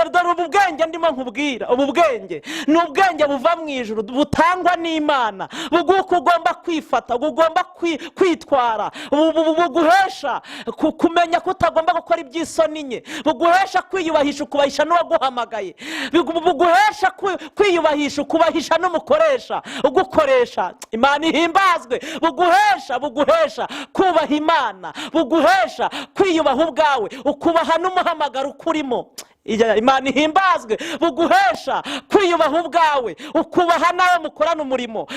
dore ubu bwenge ndimo nkubwira, ubu bwenge ni ubwenge buva mu ijuru butangwa n'Imana, buguko ugomba kwifata, ugomba kwitwara, buguhesha kumenya ko utagomba gukora iby'isoni nke, buguhesha kwiyubahisha ukubahisha n'uwaguhamagaye, buguhesha kwiyubahisha ukubahisha n'umukoresha ugukoresha. Imana ihimbazwe. Buguhesha kubaha Imana, buguhesha kwiyubaha ubwawe ukubaha n'umuhamagaro ukurimo. Imana ihimbazwe. Buguhesha kwiyubaha ubwawe ukubaha nawe mukorana umurimo.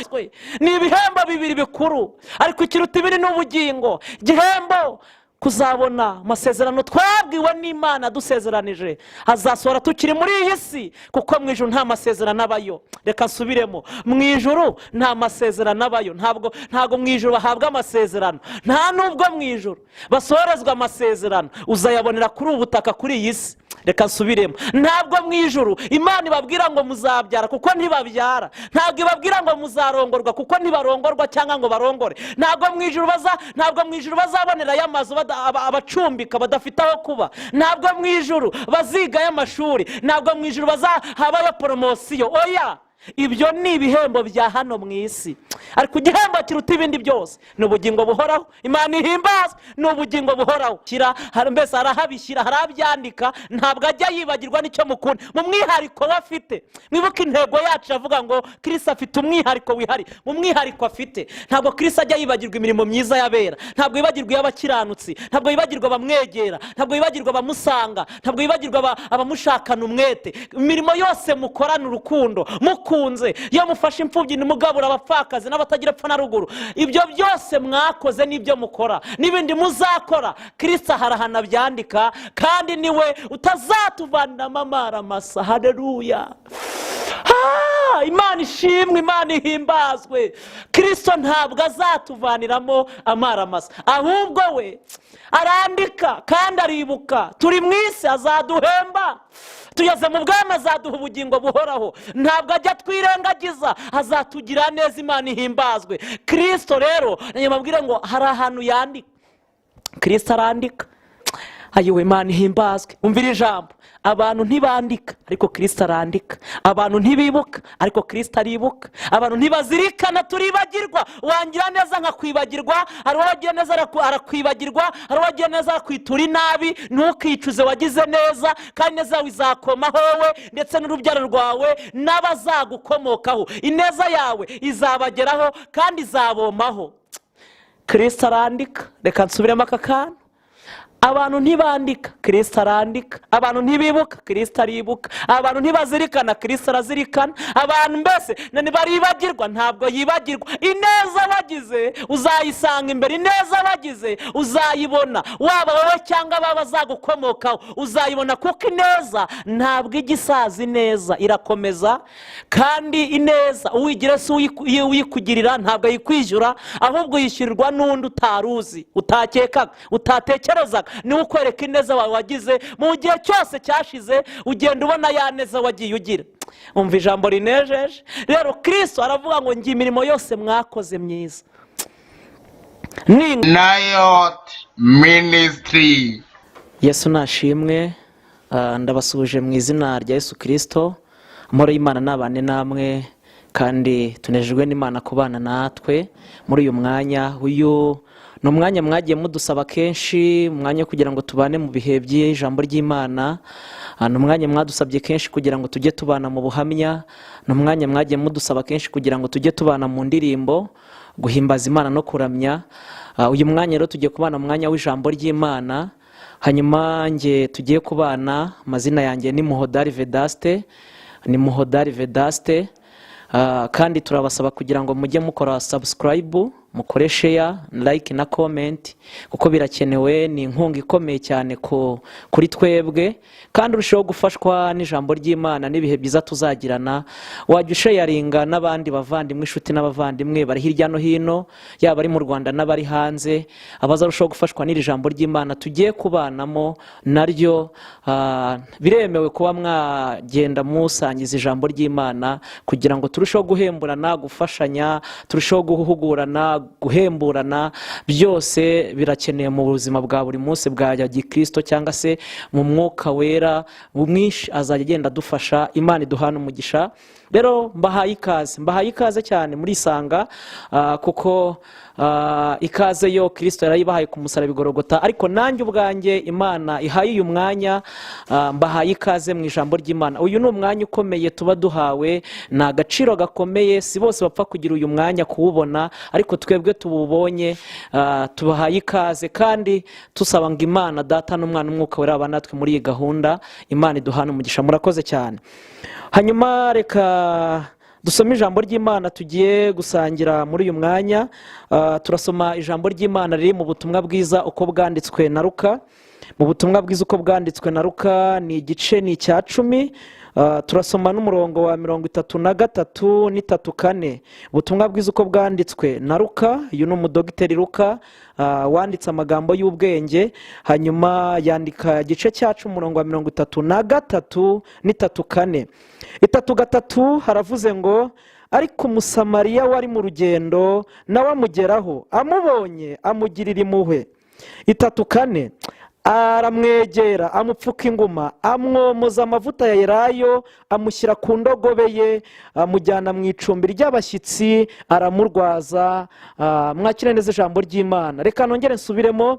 Ni ibihembo bibiri bikuru, ariko ikiruta ibiri n'ubugingo. Igihembo kuzabona amasezerano twabwiwe n'Imana dusezeranije azasohora tukiri muri iyi si, kuko mu ijuru nta masezerano abayo. Reka nsubiremo, mu ijuru nta masezerano abayo. Ntabwo mu ijuru bahabwa amasezerano, nta nubwo mu ijuru basohorezwa amasezerano uzayabonera kuri ubu butaka kuri iyi si. Reka nsubiremo, ntabwo mu ijuru Imana ibabwira ngo muzabyara kuko ntibabyara, ntabwo ibabwira ngo muzarongorwa kuko ntibarongorwa cyangwa ngo barongore, ntabwo mu ijuru bazabonerayo amazu abacumbika badafite aho kuba, ntabwo mu ijuru bazigayo amashuri, ntabwo mu ijuru habayo poromosiyo. Oya, ibyo ni ibihembo bya hano mu isi, ariko igihembo kiruta ibindi byose ni ubugingo buhoraho. Imana ihimbazwe. Ni ubugingo buhoraho. Mbese harahabishyira, harabyandika, ntabwo ajya yibagirwa n'icyo mukunda mu mwihariko we afite. Mwibuke intego yacu avuga ngo Kristo afite umwihariko wihari. Mu mwihariko afite, ntabwo Kristo ajya yibagirwa imirimo myiza y'abera, ntabwo yibagirwa y'abakiranutsi, ntabwo yibagirwa abamwegera, ntabwo yibagirwa abamusanga, ntabwo yibagirwa abamushakana umwete. Imirimo yose mukorana urukundo, mukunze, iyo mufashe imfubyi nimugabura abapfakazi n'abatagira epfo na ruguru, ibyo byose mwakoze n'ibyo mukora n'ibindi muzakora, Kristo harahana byandika, kandi niwe utazatuvanamo amara masa. Haleluya. Imana ishimwe, Imana ihimbazwe. Kristo ntabwo azatuvaniramo amara masa, ahubwo we arandika kandi aribuka. Turi mu isi azaduhemba, tugeze mu bwami azaduha ubugingo buhoraho, ntabwo ajya twirengagiza, azatugira neza. Imana ihimbazwe. Kristo rero nyamabwire ngo hari ahantu yandika, Kristo arandika. Ayiwe, Imana ihimbazwe. Umvira ijambo, abantu ntibandika ariko Kristo arandika, abantu ntibibuka ariko Kristo aribuka, abantu ntibazirikana turibagirwa. Wangira neza nkakwibagirwa, hari uwagiye neza arakwibagirwa, hari uwagiye neza akwitura inabi. Ntukicuze, wagize neza, kandi neza izakomaho wowe ndetse n'urubyaro rwawe n'abazagukomokaho. Ineza yawe izabageraho kandi izabomaho. Kristo arandika. Reka nsubiremo aka kantu. Abantu ntibandika, Kristo arandika. Abantu ntibibuka, Kristo aribuka. Abantu ntibazirikana, Kristo arazirikana. Abantu mbese baribagirwa, ntabwo yibagirwa. Ineza bagize uzayisanga imbere, ineza bagize uzayibona, waba wowe cyangwa bazagukomokaho uzayibona, kuko ineza ntabwo igisaza, ineza irakomeza. Kandi ineza uwigira se uyikugirira ntabwo yikwishyura, ahubwo yishyurirwa n'undi utaruzi, utakekaga, utatekerezaga. Ni ukwereka ineza wawe wagize mu gihe cyose cyashize, ugenda ubona ya neza wagiye ugira. Umva ijambo rinejeje rero. Kristo aravuga ngo ngi imirimo yose mwakoze myiza ni Nayot Ministry. Yesu nashimwe. Ndabasuje mu izina rya Yesu Kristo. Amahoro y'Imana nabane namwe, kandi tunejejwe n'Imana kubana natwe muri uyu mwanya. Uyu ni umwanya mwagiye mudusaba kenshi, umwanya kugira ngo tubane mu bihe by'ijambo ry'Imana. Ni umwanya mwadusabye kenshi kugira ngo tujye tubana mu buhamya. Ni umwanya mwagiye mudusaba kenshi kugira ngo tujye tubana mu ndirimbo, guhimbaza Imana no kuramya. Uyu mwanya rero tugiye kubana mu mwanya w'ijambo ry'Imana. Hanyuma nge tugiye kubana, amazina yanjye ni Muhodari Vedaste. Ni Muhodari Vedaste. Kandi turabasaba kugira ngo mujye mukora subscribe, mukore share, like na comment, kuko birakenewe. Ni inkunga ikomeye cyane kuri twebwe, kandi urushaho gufashwa n'ijambo ry'Imana n'ibihe byiza tuzagirana. Wajya usharinga n'abandi bavandimwe, inshuti n'abavandimwe bari hirya no hino, yaba ari mu Rwanda n'abari hanze, abazarushaho gufashwa n'iri jambo ry'Imana tugiye kubanamo naryo. Biremewe kuba mwagenda musangiza ijambo ry'Imana kugira ngo turusheho guhemburana, gufashanya, turusheho guhugurana, guhemburana, byose birakeneye mu buzima bwa buri munsi bwa gikristo, cyangwa se mu mwuka wera mwinshi azajya agenda adufasha. Imana iduhana umugisha. Rero mbahaye ikaze cyane muri Isanga, kuko ikaze yo Kristo yarayibahaye ku musaraba i Golgotha, ariko nanjye ubwanjye Imana ihaye uyu mwanya, mbahaye ikaze mu ijambo ry'Imana. Uyu ni umwanya ukomeye tuba duhawe, ni agaciro gakomeye, si bose bapfa kugira uyu mwanya kuwubona, ariko twebwe tububonye tubahaye ikaze, kandi tusaba ngo Imana Data n'Umwana n'Umwuka wera abane natwe muri iyi gahunda. Imana iduhane umugisha. Murakoze cyane. Hanyuma reka dusome ijambo ry'Imana tugiye gusangira muri uyu mwanya. Turasoma ijambo ry'Imana riri mu butumwa bwiza uko bwanditswe na Luka. Mu butumwa bwiza uko bwanditswe na Luka ni igice ni icya 10. Turasoma n'umurongo wa 33 n'34. Ubutumwa bwiza uko bwanditswe na Luka. Uyu ni umudogiteri Luka wanditse amagambo y'ubwenge, hanyuma yandika igice cyacu umurongo wa 33 n'34. 33 haravuze ngo, ariko Umusamariya wari mu rugendo nawe amugeraho, amubonye amugirira impuhwe. 34 aramwegera, amupfuka inguma, amwomoza amavuta ya elayo, amushyira ku ndogobe ye, amujyana mu icumbi ry'abashyitsi, aramurwaza. Mwakire neza ijambo ry'Imana. Reka nongere nsubiremo.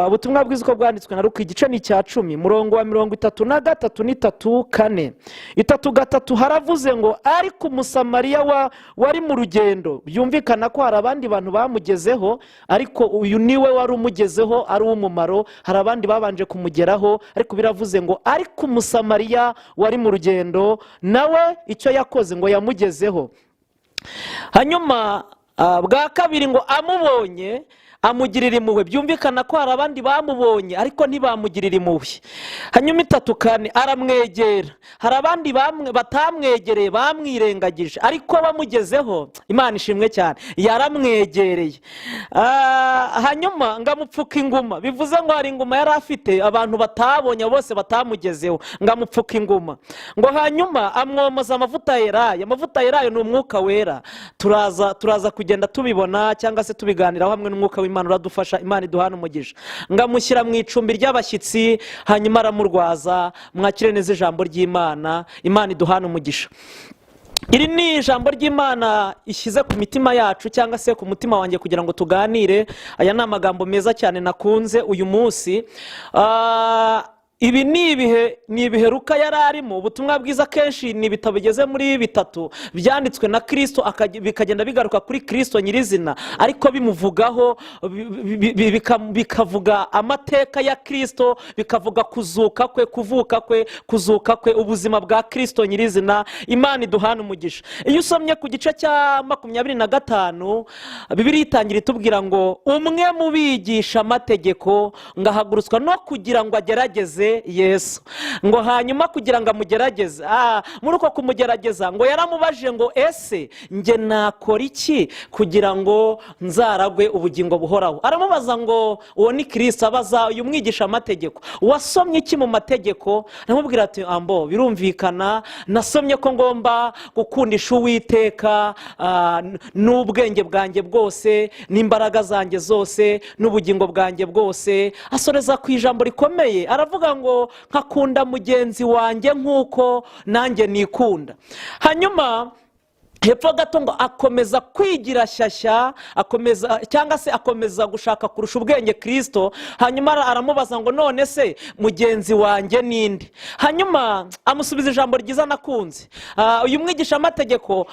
Ubutumwa bwiza uko bwanditswe na Luka igice ni icya 10 murongo wa 33 n'34. 33 haravuze ngo, ariko Umusamariya wari mu rugendo. Byumvikana ko hari abandi bantu bamugezeho, ariko uyu niwe wari umugezeho ari uw'umumaro. Hari abandi babanje kumugeraho, ariko biravuze ngo ariko Umusamariya wari mu rugendo nawe icyo yakoze ngo yamugezeho. Hanyuma bwa kabiri ngo amubonye amugirira impuhwe. Byumvikana ko hari abandi bamubonye ariko ntibamugirira impuhwe. Hanyuma 34 aramwegera. Hari abandi batamwegereye, bamwirengagije, ariko bamugezeho. Imana ishimwe cyane, yaramwegereye. Hanyuma ngamupfuka inguma. Bivuze ngo hari inguma yari afite abantu batabonye, bose batamugezeho, ngamupfuka inguma. Ngo hanyuma amwomoza amavuta ya elayo. Amavuta ya elayo ni umwuka wera. Turaza kugenda tubibona cyangwa se tubiganiraho hamwe n'umwuka w'Imana uradufasha. Imana iduhana umugisha. Ngamushyira mu icumbi ry'abashyitsi, hanyuma aramurwaza. Mwakire neza ijambo ry'Imana. Imana iduhana umugisha. Iri ni ijambo ry'Imana ishyize ku mitima yacu, cyangwa se ku mutima wanjye, kugira ngo tuganire. Aya ni amagambo meza cyane nakunze uyu munsi. Ibi ni ibihe Luka yari arimo. Ubutumwa bwiza kenshi ni ibitabo bigeze muri 3 byanditswe na Kristo, bikagenda bigaruka kuri Kristo nyirizina, ariko bimuvugaho, bikavuga amateka ya Kristo, bikavuga kuzuka kwe, kuvuka kwe, kuzuka kwe, ubuzima bwa Kristo nyirizina. Imana iduhana umugisha. Iyo usomye ku gice cya 25, Bibiliya itangira itubwira ngo, umwe mu bigisha amategeko ngahagurutswa no kugira ngo agerageze Yesu. Ngo hanyuma kugira ngo amugerageze, muri uko kumugerageza ngo yaramubajije ngo, ese nge nakora iki kugira ngo nzaragwe ubugingo buhoraho? Aramubaza ngo, uwo ni Kristo. Abaza uyu mwigisha amategeko, wasomye iki mu mategeko? Aramubwira ati, birumvikana, nasomye ko ngomba gukundisha Uwiteka n'ubwenge bwanjye bwose, n'imbaraga zanjye zose, n'ubugingo bwanjye bwose. Asoreza ku ijambo rikomeye, aravuga ngo nkakunda mugenzi wanjye nk'uko nanjye nikunda. Hanyuma hepfo gato ngo akomeza kwigira shyashya, akomeza gushaka kurusha ubwenge Kristo. Hanyuma aramubaza ngo, none se mugenzi wanjye ninde? Hanyuma amusubiza ijambo ryiza nakunze. Uyu mwigisha amategeko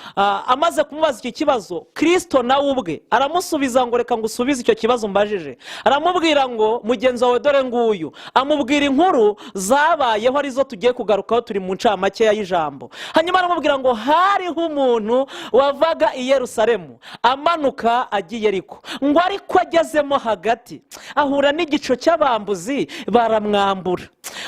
amaze kumubaza iki kibazo, Kristo nawe ubwe aramusubiza ngo, reka ngusubize icyo kibazo mbajije. Aramubwira ngo, mugenzi wawe dore nguyu. Amubwira inkuru zabayeho arizo tugiye kugarukaho, turi mu ncamake y'ijambo. Hanyuma aramubwira ngo, hariho umuntu wavaga i Yerusalemu amanuka agiye Yeriko. Ngo ariko agezemo hagati ahura n'igico cy'abambuzi, baramwambura.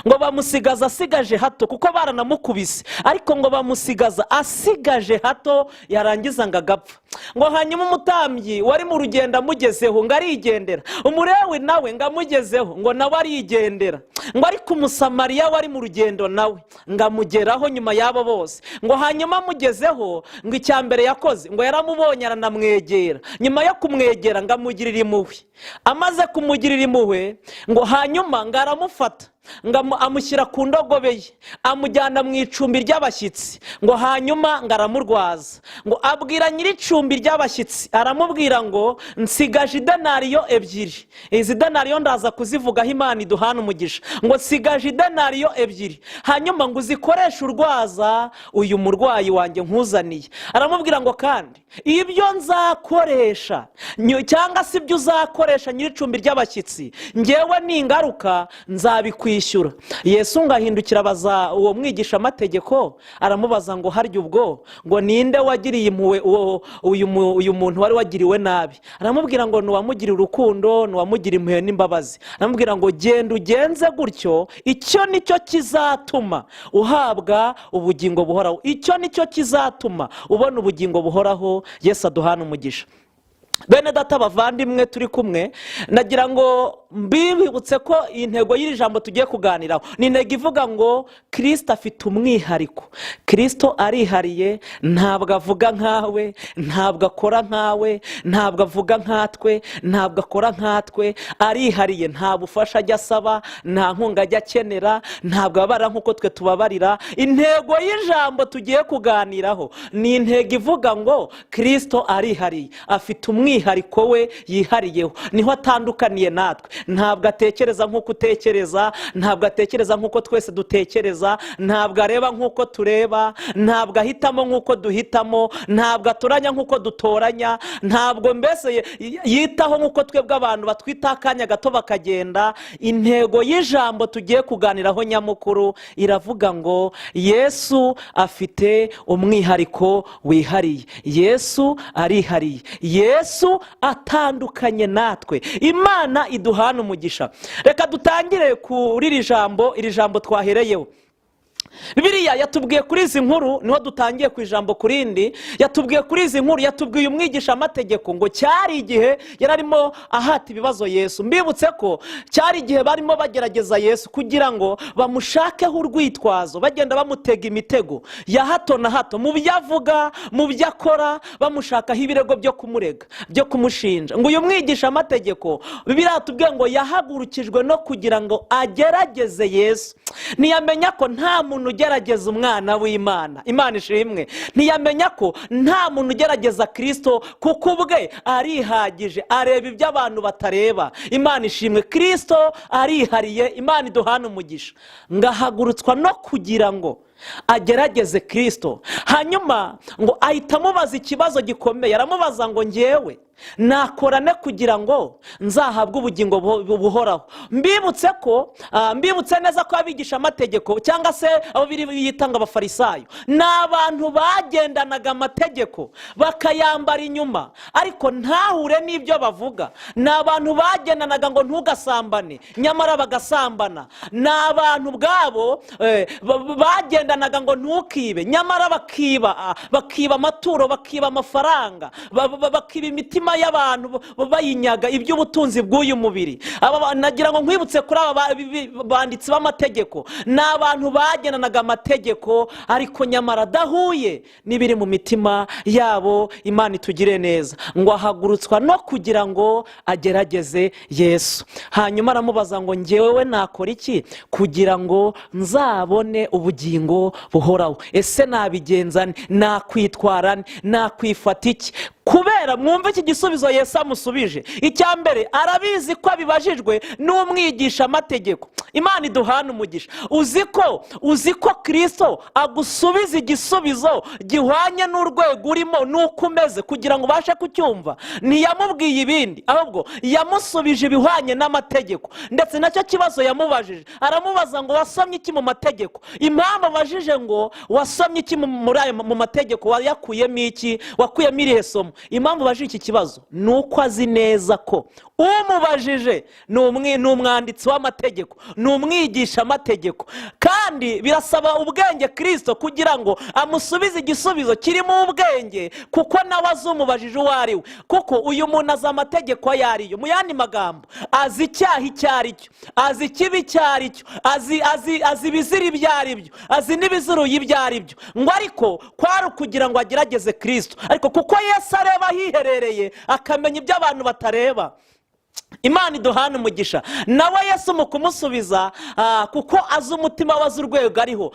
ngo bamusigaza asigaje hato kuko baranamukubise, ariko ngo bamusigaza asigaje hato yarangiza ngo agapfa. Ngo hanyuma umutambyi wari mu rugendo amugezeho ngo arigendera, umulewi nawe ngo amugezeho ngo nawe arigendera, ngo ariko umusamariya wari mu rugendo nawe ngo amugeraho nyuma y'abo bose. Ngo hanyuma amugezeho ngo icya mbere yakoze ngo yaramubonye aranamwegera, nyuma yo kumwegera ngo amugirire impuhwe, amaze kumugirira impuhwe ngo hanyuma ngo aramufata ngo amushyira ku ndogobe ye amujyana mu icumbi ry'abashyitsi. Ngo hanyuma ngo aramurwaza, ngo abwira nyir'icumbi ry'abashyitsi aramubwira ngo nsigaje idenariyo ebyiri, izi denariyo ndaza kuzivugaho Imana iduhana umugisha, ngo nsigaje idenariyo ebyiri, hanyuma ngo uzikoreshe urwaza uyu murwayi wanjye nkuzaniye. Aramubwira ngo kandi ibyo nzakoresha cyangwa se ibyo uzakoresha nyir'icumbi ry'abashyitsi ngewe ningaruka nzabikwishyura. Yesu ngo ahindukira abaza uwo mwigisha amategeko, aramubaza ngo harya ubwo ngo ninde wagiriye impuhwe uyu muntu wari wagiriwe nabi? Aramubwira ngo nuwamugirira urukundo, nuwamugirira impuhwe n'imbabazi. Aramubwira ngo genda ugenze gutyo, icyo nicyo kizatuma uhabwa ubugingo buhoraho, icyo nicyo kizatuma ubona ubugingo buhoraho. Yesu aduhana umugisha. Bene data bavandimwe turi kumwe, nagira ngo mbibutse ko intego y'iri jambo tugiye kuganiraho ni intego ivuga ngo Kristo afite umwihariko. Kristo arihariye, ntabwo avuga nkawe, ntabwo akora nkawe, ntabwo avuga nkatwe, ntabwo akora nkatwe, arihariye, nta bufasha ajya asaba, nta nkunga ajya akenera, ntabwo ababara nk'uko twe tubabarira. Intego y'ijambo tugiye kuganiraho ni intego ivuga ngo Kristo arihariye, afite umwihariko we yihariyeho, niho atandukaniye natwe. Ntabwo atekereza nk'uko utekereza, ntabwo atekereza nk'uko twese dutekereza, ntabwo areba nk'uko tureba, ntabwo ahitamo nk'uko duhitamo, ntabwo atoranya nk'uko dutoranya, ntabwo mbese yitaho nk'uko twebwe abantu batwita akanya gato bakagenda. Intego y'ijambo tugiye kuganiraho nyamukuru iravuga ngo Yesu afite umwihariko wihariye, Yesu arihariye, Yesu atandukanye natwe. Imana iduhana umugisha. Reka dutangire kuri iri jambo twahereyeho. Bibiliya yatubwiye kuri izi nkuru, niho dutangiye ku ijambo kurindi. Yatubwiye kuri izi nkuru, yatubwiye umwigisha amategeko ngo cyari igihe yararimo ahata ibibazo Yesu. Mbibutse ko cyari igihe barimo bagerageza Yesu kugira ngo bamushakeho urwitwazo, bagenda bamutega imitego ya hato na hato mu byo avuga, mu byo akora, bamushakaho ibirego byo kumurega, byo kumushinja. Ngo uyu mwigisha amategeko, Bibiliya yatubwiye ngo yahagurukijwe no kugira ngo agerageze Yesu. Ntiyamenya ko nta muntu ugerageza umwana w'Imana, Imana ishimwe. Ntiyamenya ko nta muntu ugerageza Kristo kuko ubwe arihagije, areba ibyo abantu batareba. Imana ishimwe. Kristo arihariye, Imana iduhana umugisha. Ngahagurutswa no kugira ngo agerageze Kristo. Hanyuma ngo ahita amubaza ikibazo gikomeye, aramubaza ngo ngewe nakorane kugira ngo nzahabwe ubugingo buhoraho. Mbibutse neza ko abigisha amategeko cyangwa se abo biyitanga abafarisayo ni abantu bagendanaga amategeko bakayambara inyuma ariko ntahure n'ibyo bavuga. Ni abantu bagendanaga ngo ntugasambane nyamara bagasambana. Ni abantu ubwabo bagendanaga ngo ntukibe nyamara bakiba amaturo, bakiba amafaranga, bakiba imitima y'abantu bayinyaga iby'ubutunzi bw'uyu mubiri. Nagira ngo nkwibutse kuri aba banditsi b'amategeko, ni abantu bagendanaga amategeko ariko nyamara adahuye n'ibiri mu mitima yabo. Imana itugire neza. Ngo ahagurutswa no kugira ngo agerageze Yesu. Hanyuma aramubaza ngo ngewe nakora iki kugira ngo nzabone ubugingo buhoraho? Ese nabigenza nte? Nakwitwara nte? Nakwifata iki? Kubera mwumve iki gisubizo Yesu amusubije. Icya mbere arabizi ko abibajijwe n'umwigisha amategeko. Imana iduhana umugisha. Uzi ko Kristo agusubiza igisubizo gihwanye n'urwego urimo n'uko umeze kugira ngo ubashe kucyumva. Ntiyamubwiye ibindi, ahubwo yamusubije ibihwanye n'amategeko. Ndetse nacyo kibazo yamubajije, aramubaza ngo wasomye iki mu mategeko? Impamvu abajije ngo wasomye iki mu mategeko, wayakuyemo iki? Wakuyemo irihe somo? Impamvu impamvu baje iki kibazo ni uko azi neza ko umubajije ni umwanditsi w'amategeko, ni umwigisha amategeko, kandi birasaba ubwenge Kristo kugira ngo amusubize igisubizo kirimo ubwenge, kuko nawe azi umubajije uwo ari we. kuko uyu muntu azi amategeko ayo ariyo. Mu yandi magambo, azi icyaha icyo ari cyo, azi ikibi icyo ari cyo, azi ibizira ibyo ari byo, azi n'ibiziruye ibyo ari byo. ngo ariko kwari ukugira ngo agerageze Kristo, ariko kuko Yesu areba ahiherereye akamenya ibyo abantu batareba. Imana iduhana umugisha. Nawe Yesu mu kumusubiza, kuko azi umutima we, azi urwego ariho,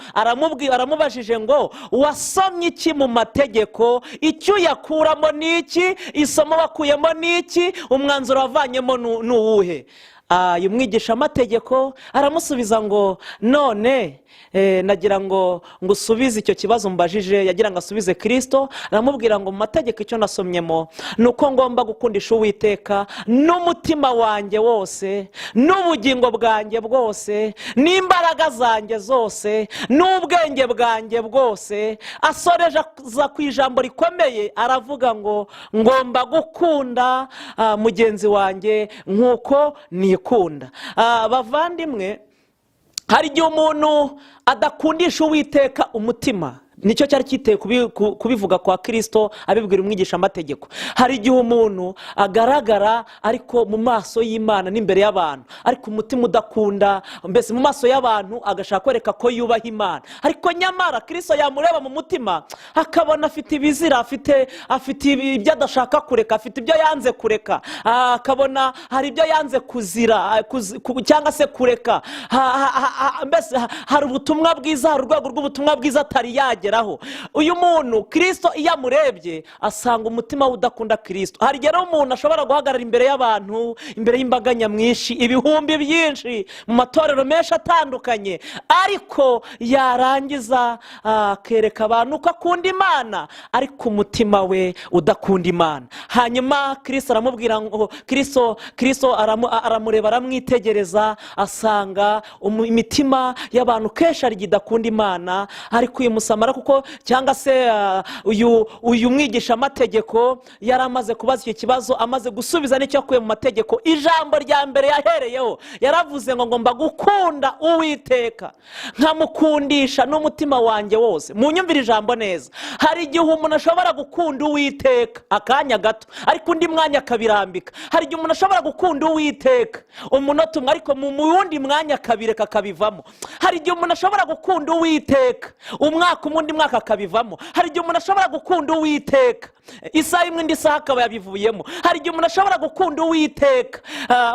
aramubajije ngo wasomye iki mu mategeko, icyo uyakuramo ni iki, isomo wakuyemo ni iki, umwanzuro wavanyemo ni uwuhe? Uyu mwigisha amategeko aramusubiza ngo none nagira ngo usubize icyo kibazo mbajije. yagira ngo asubize Kristo, aramubwira ngo mu mategeko icyo nasomyemo ni uko ngomba gukundisha Uwiteka n'umutima wanjye wose, n'ubugingo bwanjye bwose, n'imbaraga zanjye zose, n'ubwenge bwanjye bwose. Asoreje ku ijambo rikomeye, aravuga ngo ngomba gukunda mugenzi wanjye nk'uko nikunda. Bavandimwe, hari igihe umuntu adakundisha Uwiteka umutima. Nicyo cyari kiteye kubivuga kwa Kristo abibwira umwigisha amategeko. Hari igihe umuntu agaragara ariko mu maso y'Imana n'imbere y'abantu, ariko umutima udakunda, mbese mu maso y'abantu agashaka kwereka ko yubaha Imana, ariko nyamara Kristo yamureba mu mutima akabona afite ibizira, afite ibyo adashaka kureka, afite ibyo yanze kureka, akabona hari ibyo yanze kuzira cyangwa se kureka. Mbese hari ubutumwa bwiza, hari urwego rw'ubutumwa bwiza atari yagera. Uyu muntu Kristo iyo amurebye asanga umutima we udakunda Kristo. Hari igihe umuntu ashobora guhagarara imbere y'abantu, imbere y'imbaga nyamwinshi, ibihumbi byinshi, mu matorero menshi atandukanye, ariko yarangiza akereka abantu ko akunda Imana, ariko umutima we udakunda Imana. Hanyuma Kristo aramubwira ngo Kristo aramureba, aramwitegereza, asanga imitima y'abantu kenshi ari idakunda Imana. Ariko uyu musamara, kuko cyangwa se uyu mwigisha amategeko yari amaze kubaza icyo kibazo, amaze gusubiza n'icyo akuye mu mategeko, ijambo rya mbere yahereyeho yaravuze ngo ngomba gukunda Uwiteka nkamukundisha n'umutima wanjye wose. Munyumvire ijambo neza. Hari igihe umuntu ashobora gukunda Uwiteka akanya gato, ariko undi mwanya akabirambika. Hari igihe umuntu ashobora gukunda Uwiteka umunota umwe, ariko mu wundi mwanya akabireka akabivamo. Hari igihe umuntu ashobora gukunda Uwiteka umwaka umwe, undi mwaka akabivamo. Hari igihe umuntu ashobora gukunda Uwiteka isaha imwe, indi saha akaba yabivuyemo. Hari igihe umuntu ashobora gukunda Uwiteka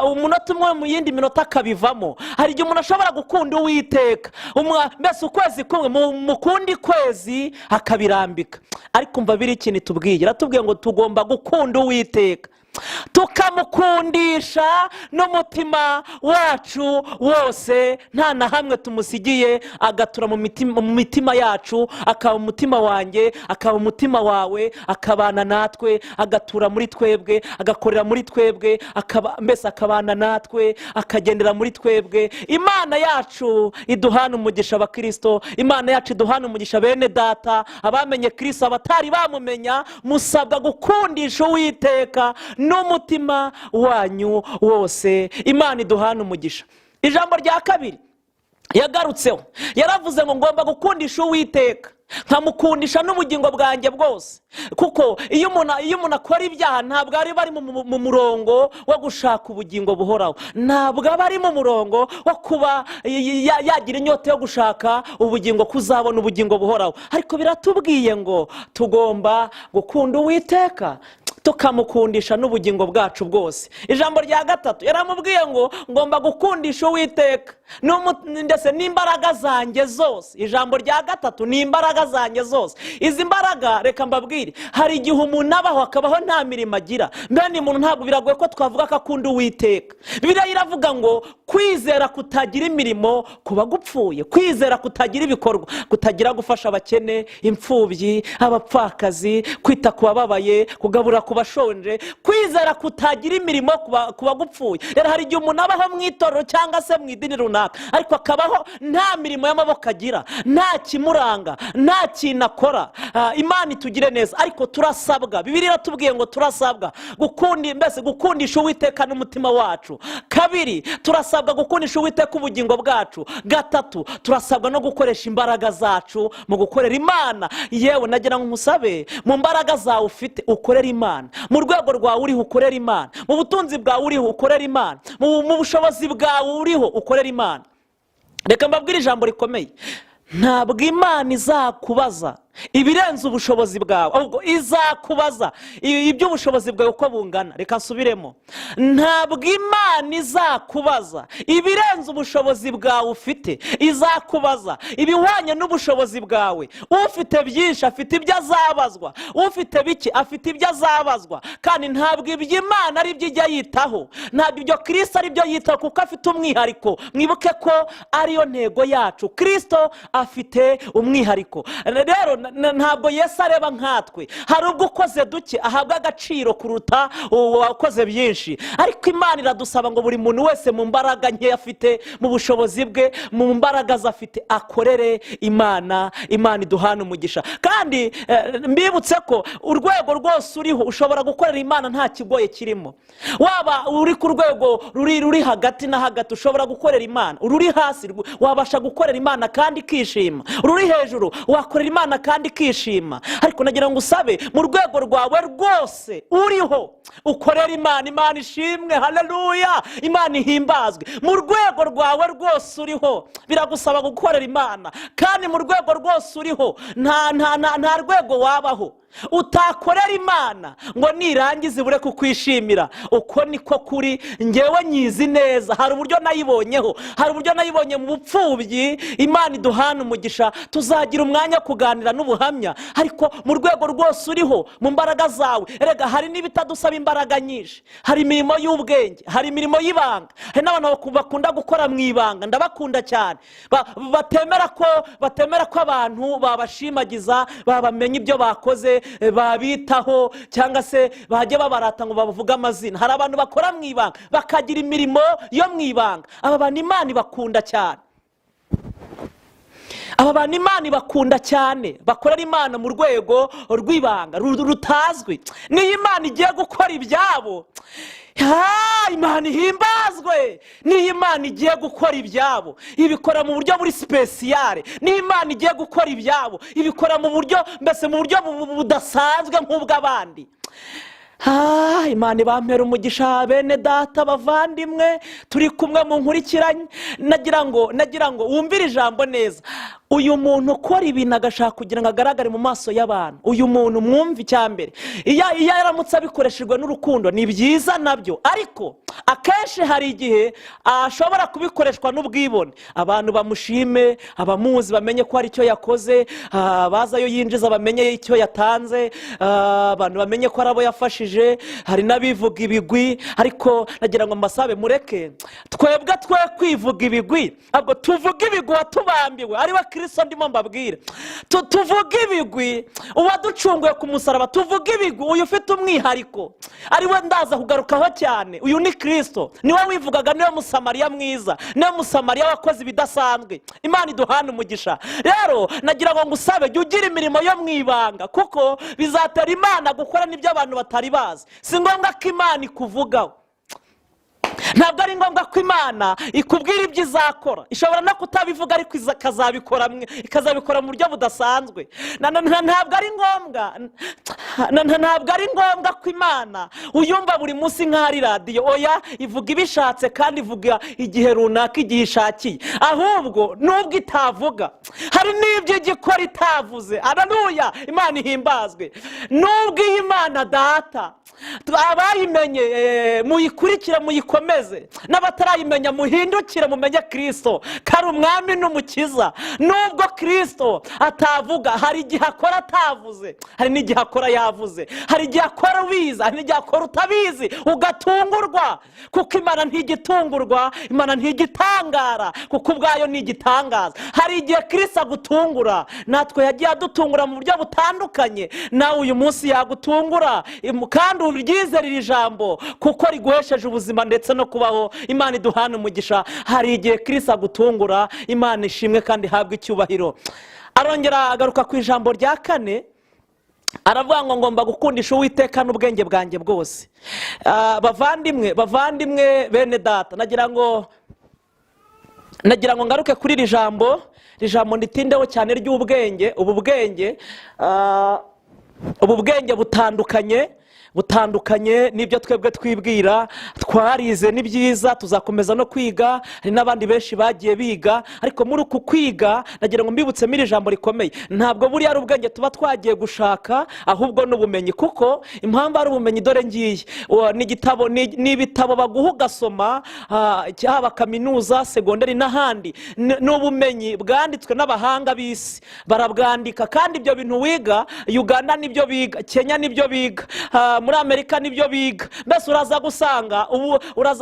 umunota umwe, mu yindi minota akabivamo. Hari igihe umuntu ashobora gukunda Uwiteka mbese ukwezi kumwe, mu kundi kwezi akabirambika. ariko umva biri ikintu tubwiye, iratubwiye ngo tugomba gukunda Uwiteka tukamukundisha n'umutima wacu wose, nta na hamwe tumusigiye, agatura mu mitima yacu, akaba umutima wanjye, akaba umutima wawe, akabana natwe, agatura muri twebwe, agakorera muri twebwe, mbese akabana natwe, akagendera muri twebwe. Imana yacu iduhana umugisha abakristo, Imana yacu iduhana umugisha bene data, abamenye Kristo, abatari bamumenya, musabwa gukundisha Uwiteka n'umutima wanyu wose. Imana iduhana umugisha. Ijambo rya kabiri yagarutseho, yaravuze ngo ngomba gukundisha Uwiteka nkamukundisha n'ubugingo bwanjye bwose. Kuko iyo umuntu akora ibyaha, ntabwo ari bari mu murongo wo gushaka ubugingo buhoraho, ntabwo bari mu murongo wo kuba yagira inyota yo gushaka ubugingo, kuzabona ubugingo buhoraho. Ariko biratubwiye ngo tugomba gukunda Uwiteka tukamukundisha n'ubugingo bwacu bwose. Ijambo rya gatatu yaramubwiye ngo ngomba gukundisha Uwiteka ndetse n'imbaraga zanjye zose. Ijambo rya gatatu ni imbaraga zanjye zose. Izi mbaraga reka mbabwire, hari igihe umuntu abaho akabaho nta mirimo agira. Mbene umuntu ntabwo biragoye ko twavuga ko akunda Uwiteka. Bibiliya iravuga ngo kwizera kutagira imirimo kuba gupfuye, kwizera kutagira ibikorwa, kutagira gufasha abakene, imfubyi, abapfakazi, kwita ku bababaye, kugabura ku bashonje, kwizera kutagira imirimo ku bagupfuye. Rero hari igihe umuntu abaho mu itorero cyangwa se mu idini runaka, ariko akabaho nta mirimo y'amaboko agira, nta kimuranga, nta kintu akora. Imana itugire neza, ariko turasabwa, Bibiliya iratubwiye ngo turasabwa gukundisha Uwiteka n'umutima wacu. Kabiri, turasabwa gukundisha Uwiteka ubugingo bwacu. Gatatu, turasabwa no gukoresha imbaraga zacu mu gukorera Imana. Yewe nagira ngo nkusabe, mu mbaraga zawe ufite ukorera Imana, mu rwego rwawe uriho ukorera Imana, mu butunzi bwawe uriho ukorera Imana, mu bushobozi bwawe uriho ukorera Imana. Reka mbabwire ijambo rikomeye, ntabwo Imana izakubaza ibirenze ubushobozi bwawe, ahubwo izakubaza iby'ubushobozi bwawe uko bungana. Reka nsubiremo, ntabwo Imana izakubaza ibirenze ubushobozi bwawe ufite, izakubaza ibihwanye n'ubushobozi bwawe. Ufite byinshi afite ibyo azabazwa, ufite bike afite ibyo azabazwa. Kandi ntabwo ibyo Imana ari byo ijya yitaho, ntabwo ibyo Kristo ari byo yitaho, kuko afite umwihariko. Mwibuke ko ariyo ntego yacu, Kristo afite umwihariko. Rero ntabwo Yesu areba nkatwe, hari ubwo ukoze duke ahabwa agaciro kuruta uwakoze byinshi. Ariko Imana iradusaba ngo buri muntu wese mu mbaraga nke afite, mu bushobozi bwe, mu mbaraga ze afite, akorere Imana. Imana iduhane umugisha. Kandi mbibutse ko urwego rwose uriho ushobora gukorera Imana nta kigoye kirimo. Waba uri ku rwego ruri hagati na hagati ushobora gukorera Imana, ururi hasi wabasha gukorera Imana kandi ikishima, ururi hejuru wakorera Imana kandi ikishima. Ariko nagira ngo usabe, mu rwego rwawe rwose uriho ukorera Imana. Imana ishimwe, haleluya, Imana ihimbazwe. Mu rwego rwawe rwose uriho biragusaba gukorera Imana, kandi mu rwego rwose uriho nta rwego wabaho utakorera Imana ngo nirangize ibure kukwishimira. Uko niko kuri, ngewe nyizi neza. Hari uburyo nayibonyeho, hari uburyo nayibonye mu bupfubyi. Imana iduhane umugisha, tuzagira umwanya kuganira n'ubuhamya. Ariko mu rwego rwose uriho, mu mbaraga zawe, erega hari n'ibitadusaba imbaraga nyinshi. Hari imirimo y'ubwenge, hari imirimo y'ibanga. Hari n'abantu bakunda gukora mu ibanga, ndabakunda cyane, batemera ko abantu babashimagiza, babamenya ibyo bakoze, babitaho, cyangwa se bajye babarata ngo bavuge amazina. Hari abantu bakora mu ibanga bakagira imirimo yo mu ibanga. Aba bantu Imana ibakunda cyane, aba bantu Imana ibakunda cyane, bakorera Imana mu rwego rw'ibanga rutazwi. Niyo Imana igiye gukora ibyabo, Imana ihimbazwe. Niyo Imana igiye gukora ibyabo, ibikora mu buryo buri sipesiyare. Niyo Imana igiye gukora ibyabo, ibikora mu buryo budasanzwe nk'ubw'abandi. Imana ibampera umugisha, bene data, bavandimwe turi kumwe mu nkurikiranye. Nagira ngo wumvire ijambo neza. Uyu muntu ukora ibintu agashaka kugira ngo agaragare mu maso y'abantu, uyu muntu mwumve icyambere, iyo yaramutse abikoreshejwe n'urukundo ni byiza nabyo. Ariko akenshi hari igihe ashobora kubikoreshwa n'ubwibone. Abantu bamushime, abamuzi bamenye ko hari icyo yakoze, bazayo yinjiza bamenye icyo yatanze, abantu bamenye ko ari abo yafashije. Hari n'abivuga ibigwi. Ariko nagira ngo mbasabe mureke twebwe twe kwivuga ibigwi, ahubwo tuvuga ibigwi watubambiwe, ari we Kristo ndimo mbabwire. Tuvuga ibigwi uwaducunguye ku musaraba, tuvuga ibigwi uyu ufite umwihariko, ari we ndaza kugarukaho cyane. Uyu ni Kristo, niwe wivugaga, niwe Musamariya mwiza, niwe Musamariya wakoze ibidasanzwe. Imana iduhane umugisha. Rero nagira ngo ngusabe, jya ugira imirimo yo mu ibanga, kuko bizatera Imana gukora n'ibyo abantu batari bazi. Si ngombwa ko Imana ikuvugaho, ntabwo ari ngombwa ko Imana ikubwira ibyo izakora. Ishobora no kutabivuga, ariko ikazabikora mu buryo budasanzwe. Ntabwo ari ngombwa ko Imana uyumva buri munsi nk'ari radiyo. Oya, ivuga ibishatse kandi ivuga igihe runaka, igihe ishakiye. Ahubwo nubwo itavuga, hari n'ibyo igikora itavuze. Haleluya, Imana ihimbazwe. Nubwo iyi Imana Data abayimenye muyikurikire, muyikomeze, n'abatarayimenya muhindukire, mumenye Kristo kari umwami n'umukiza. Nubwo Kristo atavuga, hari igihe akora atavuze, hari n'igihe akora yavuze. Hari igihe akora ubizi, hari n'igihe akora utabizi ugatungurwa, kuko Imana ntigitungurwa, Imana ntigitangara, kuko ubwayo ntigitangaza. Hari igihe Kristo agutungura, natwe yagiye adutungura mu buryo butandukanye. Nawe uyu munsi yagutungura, kandi nuryizera iri jambo kuko riguhesheje ubuzima ndetse no kubaho, Imana iduhane umugisha. hari igihe Kristo agutungura, Imana ishimwe kandi ihabwe icyubahiro. Arongera agaruka ku ijambo rya 4, aravuga ngo ngomba gukundisha Uwiteka n'ubwenge bwanjye bwose. Bavandimwe bene data, nagira ngo ngaruke kuri iri jambo nditindeho cyane ry'ubwenge. Ubu bwenge butandukanye n'ibyo twebwe twibwira. Twarize ni byiza, tuzakomeza no kwiga, hari n'abandi benshi bagiye biga, ariko muri uku kwiga nagira ngo mbibutsemo iri jambo rikomeye. Ntabwo buriya ari ubwenge tuba twagiye gushaka, ahubwo n'ubumenyi. Kuko impamvu ari ubumenyi dore ngiye, n'ibitabo baguha ugasoma, haba kaminuza, segonderi n'ahandi, n'ubumenyi bwanditswe n'abahanga b'isi, barabwandika. Kandi ibyo bintu wiga, Uganda nibyo biga, Kenya nibyo biga, muri Amerika nibyo biga. Mbese uraza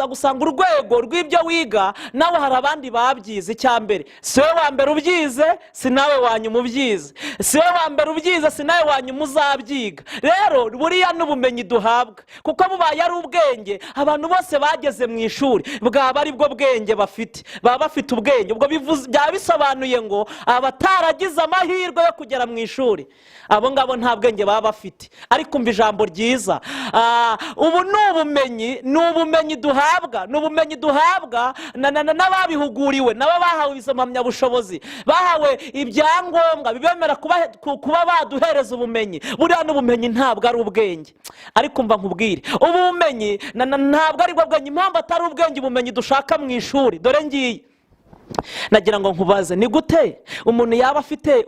gusanga urwego rw'ibyo wiga nawe hari abandi babyize. Icyambere, si we wa mbere ubyize, si nawe wanyuma ubyize. Si we wa mbere ubyize, si nawe wanyuma uzabyiga. Rero buriya n'ubumenyi duhabwa, kuko bubaye ari ubwenge, abantu bose bageze mu ishuri bwaba ari bwo bwenge bafite, baba bafite ubwenge. Ubwo byaba bisobanuye ngo abataragize amahirwe yo kugera mu ishuri, abo ngabo nta bwenge baba bafite. Ariko umva ijambo ryiza, ubu n'ubumenyi duhabwa n'ababihuguriwe, nabo bahawe izo mpamyabushobozi, bahawe ibyangombwa bibemera kuba baduhereza ubumenyi. Buriya n'ubumenyi ntabwo ari ubwenge. Ariko mva nkubwire, ubumenyi ntabwo ari bwo bwenge. Impamvu atari ubwenge ubumenyi dushaka mu ishuri, dore ngiye nagira ngo nkubaze, ni gute umuntu yaba afite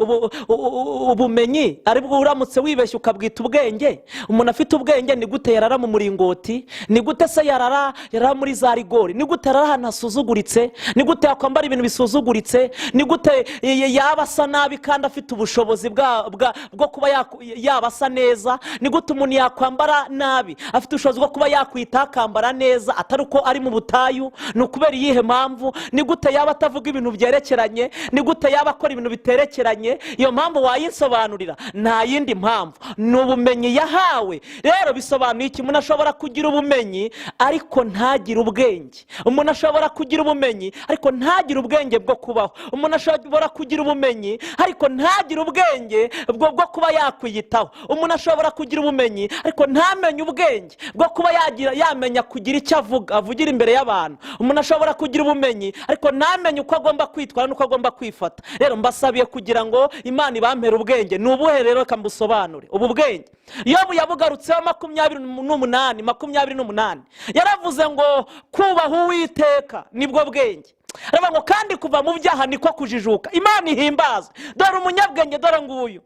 ubumenyi aribwo uramutse wibeshye ukabwita ubwenge? Umuntu afite ubwenge ni gute yarara mu muringoti? Ni gute se yarara muri za rigori? Ni gute yarara ahantu hasuzuguritse? Ni gute yakwambara ibintu bisuzuguritse? Ni gute yaba asa nabi kandi afite ubushobozi bwo kuba yaba asa neza? Ni gute umuntu yakwambara nabi afite ubushobozi bwo kuba yakwita akambara neza, atari uko ari mu butayu? Ni ukubera iyihe mpamvu? Ni gute yaba atavuga ibintu byerekeranye? Ni gute yaba akora ibintu biterekeranye? Iyo mpamvu wayinsobanurira? Nta yindi mpamvu, ni ubumenyi yahawe. Rero bisobanuye iki? Umuntu ashobora kugira ubumenyi ariko ntagire ubwenge. Umuntu ashobora kugira ubumenyi ariko ntagire ubwenge bwo kubaho. Umuntu ashobora kugira ubumenyi ariko ntagire ubwenge bwo kuba yakwiyitaho. Umuntu ashobora kugira ubumenyi ariko ntamenye ubwenge bwo kuba yamenya kugira icyo avugira imbere y'abantu. Umuntu ashobora kugira ubumenyi ariko ntamenye uko agomba kwitwara n'uko agomba kwifata. Rero mbasabiye kugira ngo Imana ibampere ubwenge. Ni ubuhe rero? Reka mbusobanure ubu bwenge. Yobu yabugarutseho 28 yaravuze ngo kubaha Uwiteka nibwo bwenge. Aravuga ngo kandi kuva mu byaha niko kujijuka. Imana ihimbazwe. Dore umunyabwenge, dore nguyu.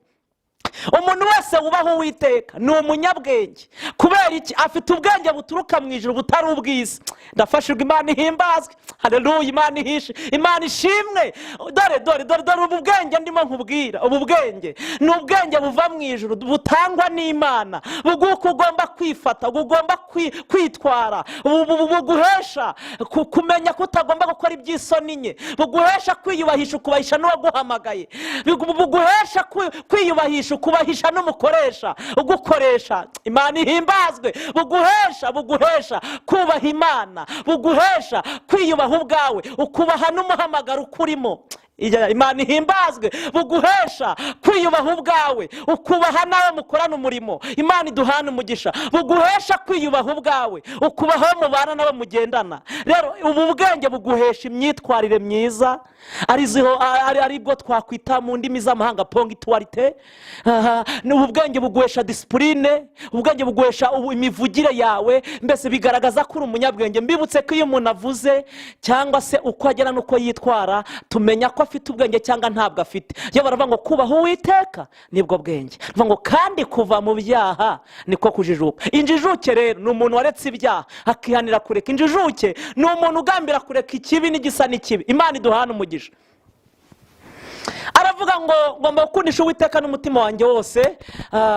Umuntu wese wubaha Uwiteka ni umunyabwenge. Kubera iki? Afite ubwenge buturuka mu ijuru butari ubw'isi. Ndafashirwa, Imana ihimbazwe. Haleluya, Imana ishimwe. Dore ubu bwenge ndimo nkubwira. Ubu bwenge ni ubwenge buva mu ijuru, butangwa n'Imana, buguko ugomba kwifata, ugomba kwitwara, buguhesha kumenya ko utagomba gukora iby'isoni nke, buguhesha kwiyubahisha, ukubahisha n'uwaguhamagaye, buguhesha kwiyubahisha, ukubahisha n'umukoresha ugukoresha. Imana ihimbazwe. Buguhesha kubaha Imana, buguhesha kwiyubaha ubwawe, ukubaha n'umuhamagaro ukurimo. Imana ihimbazwe. Buguhesha kwiyubaha ubwawe, ukubaha nawe mukorana umurimo. Imana iduhane umugisha. Buguhesha kwiyubaha ubwawe, ukubaha mubana nawe mugendana. Rero ubu bwenge buguhesha imyitwarire myiza, aribwo twakwita mu ndimi z'amahanga ponctualité. Ubu bwenge buguhesha discipline, ubwenge buguhesha imivugire yawe. Mbese bigaragaza ko uri umunyabwenge. Mbibutse ko iyo umuntu avuze cyangwa se uko agera n'uko yitwara, tumenya ko afite ubwenge cyangwa ntabwo afite. Iyo baravuga ngo kubaha Uwiteka nibwo bwenge, bavuga ngo kandi kuva mu byaha niko kujijuka. Injijuke rero ni umuntu waretse ibyaha akihanira kureka. Injijuke ni umuntu ugambira kureka ikibi n'igisa n'ikibi. Imana iduhane umugisha. Aravuga aravuga ngo ngomba gukundisha Uwiteka n'umutima wanjye wose,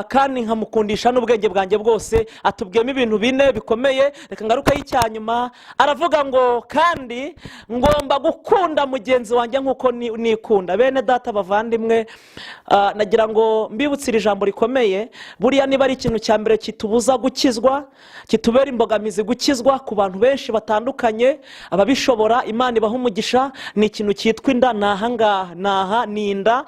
kandi nkamukundisha n'ubwenge bwanjye bwose. Atubwiyemo ibintu bine bikomeye. Reka ngaruka y'icyanyuma, aravuga ngo kandi ngomba gukunda mugenzi wanjye nk'uko nikunda. Bene data bavandimwe, nagira ngo mbibutsire ijambo rikomeye. Buriya niba ari ikintu cya mbere kitubuza gukizwa, kitubera imbogamizi gukizwa ku bantu benshi batandukanye, ababishobora Imana ibaha umugisha, ni ikintu cyitwa inda. Naha ni inda.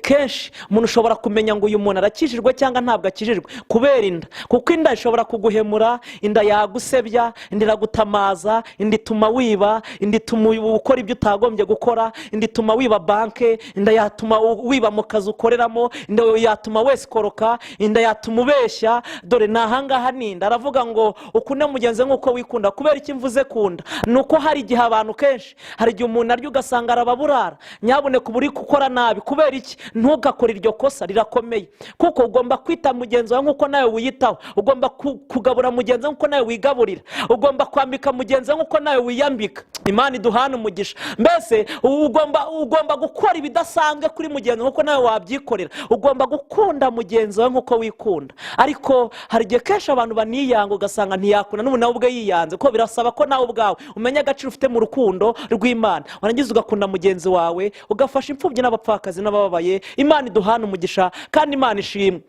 Kenshi umuntu ushobora kumenya ngo uyu muntu arakijijwe cyangwa ntabwo akijijwe kubera inda, kuko inda ishobora kuguhemura, inda yagusebya, inda iragutamaza, inda ituma wiba, inda ituma ukora ibyo utagombye gukora, inda ituma wiba banke, inda yatuma wiba mu kazi ukoreramo, inda yatuma wese koroka, inda yatuma ubeshya. Dore nahangaha ni inda. Aravuga ngo ukunde mugenzi nk'uko wikunda. Kubera iki mvuze kunda? Nuko hari igihe abantu kenshi, hari igihe umuntu arya ugasanga arababurara. Nyabuneka uba uri gukora nabi. Kubera iki? Ntugakore iryo kosa, rirakomeye. Kuko ugomba kwita mugenzi wawe nk'uko nawe wiyitaho. Ugomba kugabura mugenzi nk'uko nawe wigaburira. Ugomba kwambika mugenzi nk'uko nawe wiyambika. Imana iduhana umugisha. Mbese ugomba gukora ibidasanzwe kuri mugenzi nk'uko nawe wabyikorera. Ugomba gukunda mugenzi wawe nk'uko wikunda. Ariko hari igihe kenshi abantu baniyanga ugasanga ntiyakunda n'umuntu nawe ubwe yiyanze, ko birasaba ko nawe ubwawe umenya agaciro ufite mu rukundo rw'Imana, warangiza ugakunda mugenzi wawe, ugafasha imfubyi n'abapfakazi n'abababaye. Imana iduhana umugisha kandi Imana ishimwe.